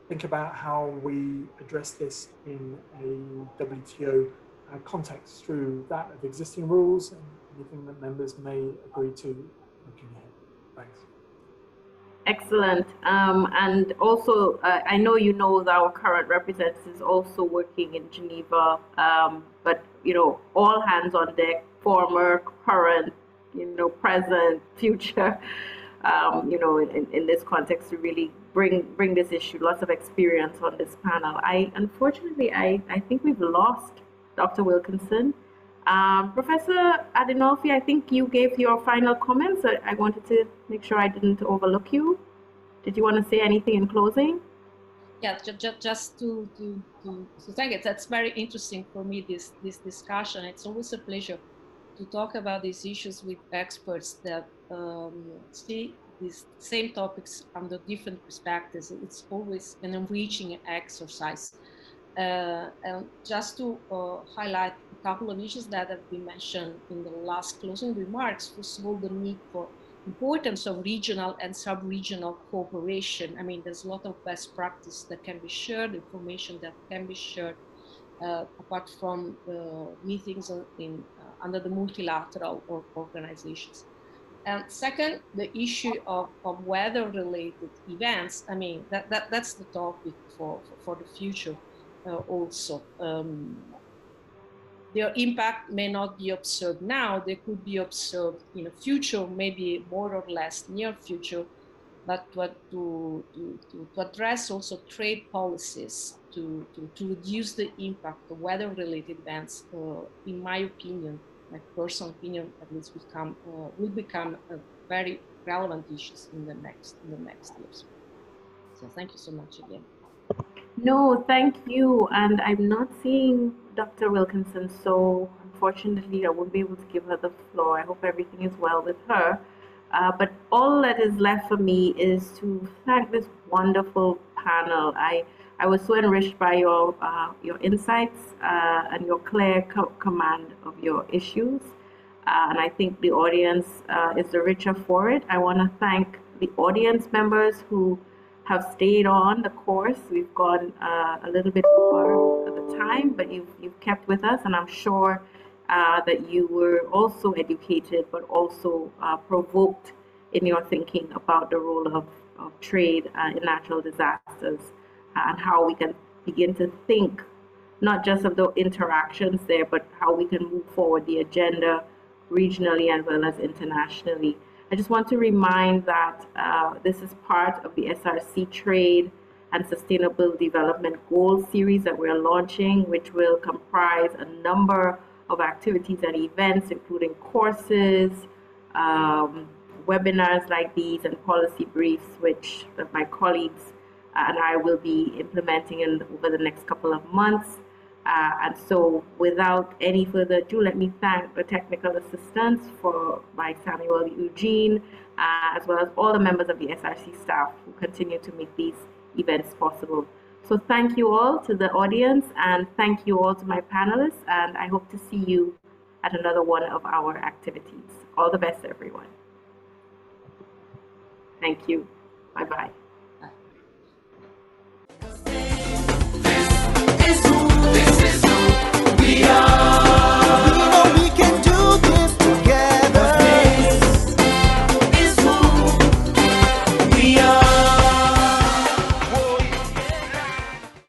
D: think about how we address this in a WTO context through that of existing rules and anything that members may agree to looking ahead. Thanks.
A: Excellent. And also, I know that our current representative is also working in Geneva, but, all hands on deck, former, current, present, future, in this context to really bring this issue, lots of experience on this panel. Unfortunately, I think we've lost Dr. Wilkinson. Professor Adinolfi, I think you gave your final comments. I wanted to make sure I didn't overlook you. Did you want to say anything in closing?
E: Yeah, just to thank it. That's very interesting for me, this discussion. It's always a pleasure to talk about these issues with experts that see these same topics under different perspectives. It's always an enriching exercise. And just to highlight a couple of issues that have been mentioned in the last closing remarks. First of all, the need for importance of regional and sub-regional cooperation. I mean, there's a lot of best practice that can be shared, information that can be shared. apart from meetings under the multilateral organizations. And second, the issue of weather-related events. I mean, that's the topic for the future also. Their impact may not be observed now. They could be observed in the future, maybe more or less near future, but to address also trade policies to reduce the impact of weather-related events, in my opinion, my personal opinion, at least will become a very relevant issues in the next years. So thank you so much again.
A: No, thank you. And I'm not seeing Dr. Wilkinson, so unfortunately I won't be able to give her the floor. I hope everything is well with her. But all that is left for me is to thank this wonderful panel. I was so enriched by your insights and your clear command of your issues. And I think the audience is the richer for it. I want to thank the audience members who have stayed on the course. We've gone a little bit over the time, but you've kept with us, and I'm sure that you were also educated, but also provoked in your thinking about the role of trade in natural disasters and how we can begin to think not just of the interactions there, but how we can move forward the agenda regionally as well as internationally. I just want to remind that this is part of the SRC Trade and Sustainable Development Goals series that we're launching, which will comprise a number of activities and events, including courses, webinars like these, and policy briefs, which my colleagues and I will be implementing over the next couple of months. And so without any further ado, let me thank the technical assistance by Samuel Eugene, as well as all the members of the SRC staff who continue to make these events possible. So thank you all to the audience, and thank you all to my panelists, and I hope to see you at another one of our activities. All the best, everyone. Thank you. Bye-bye.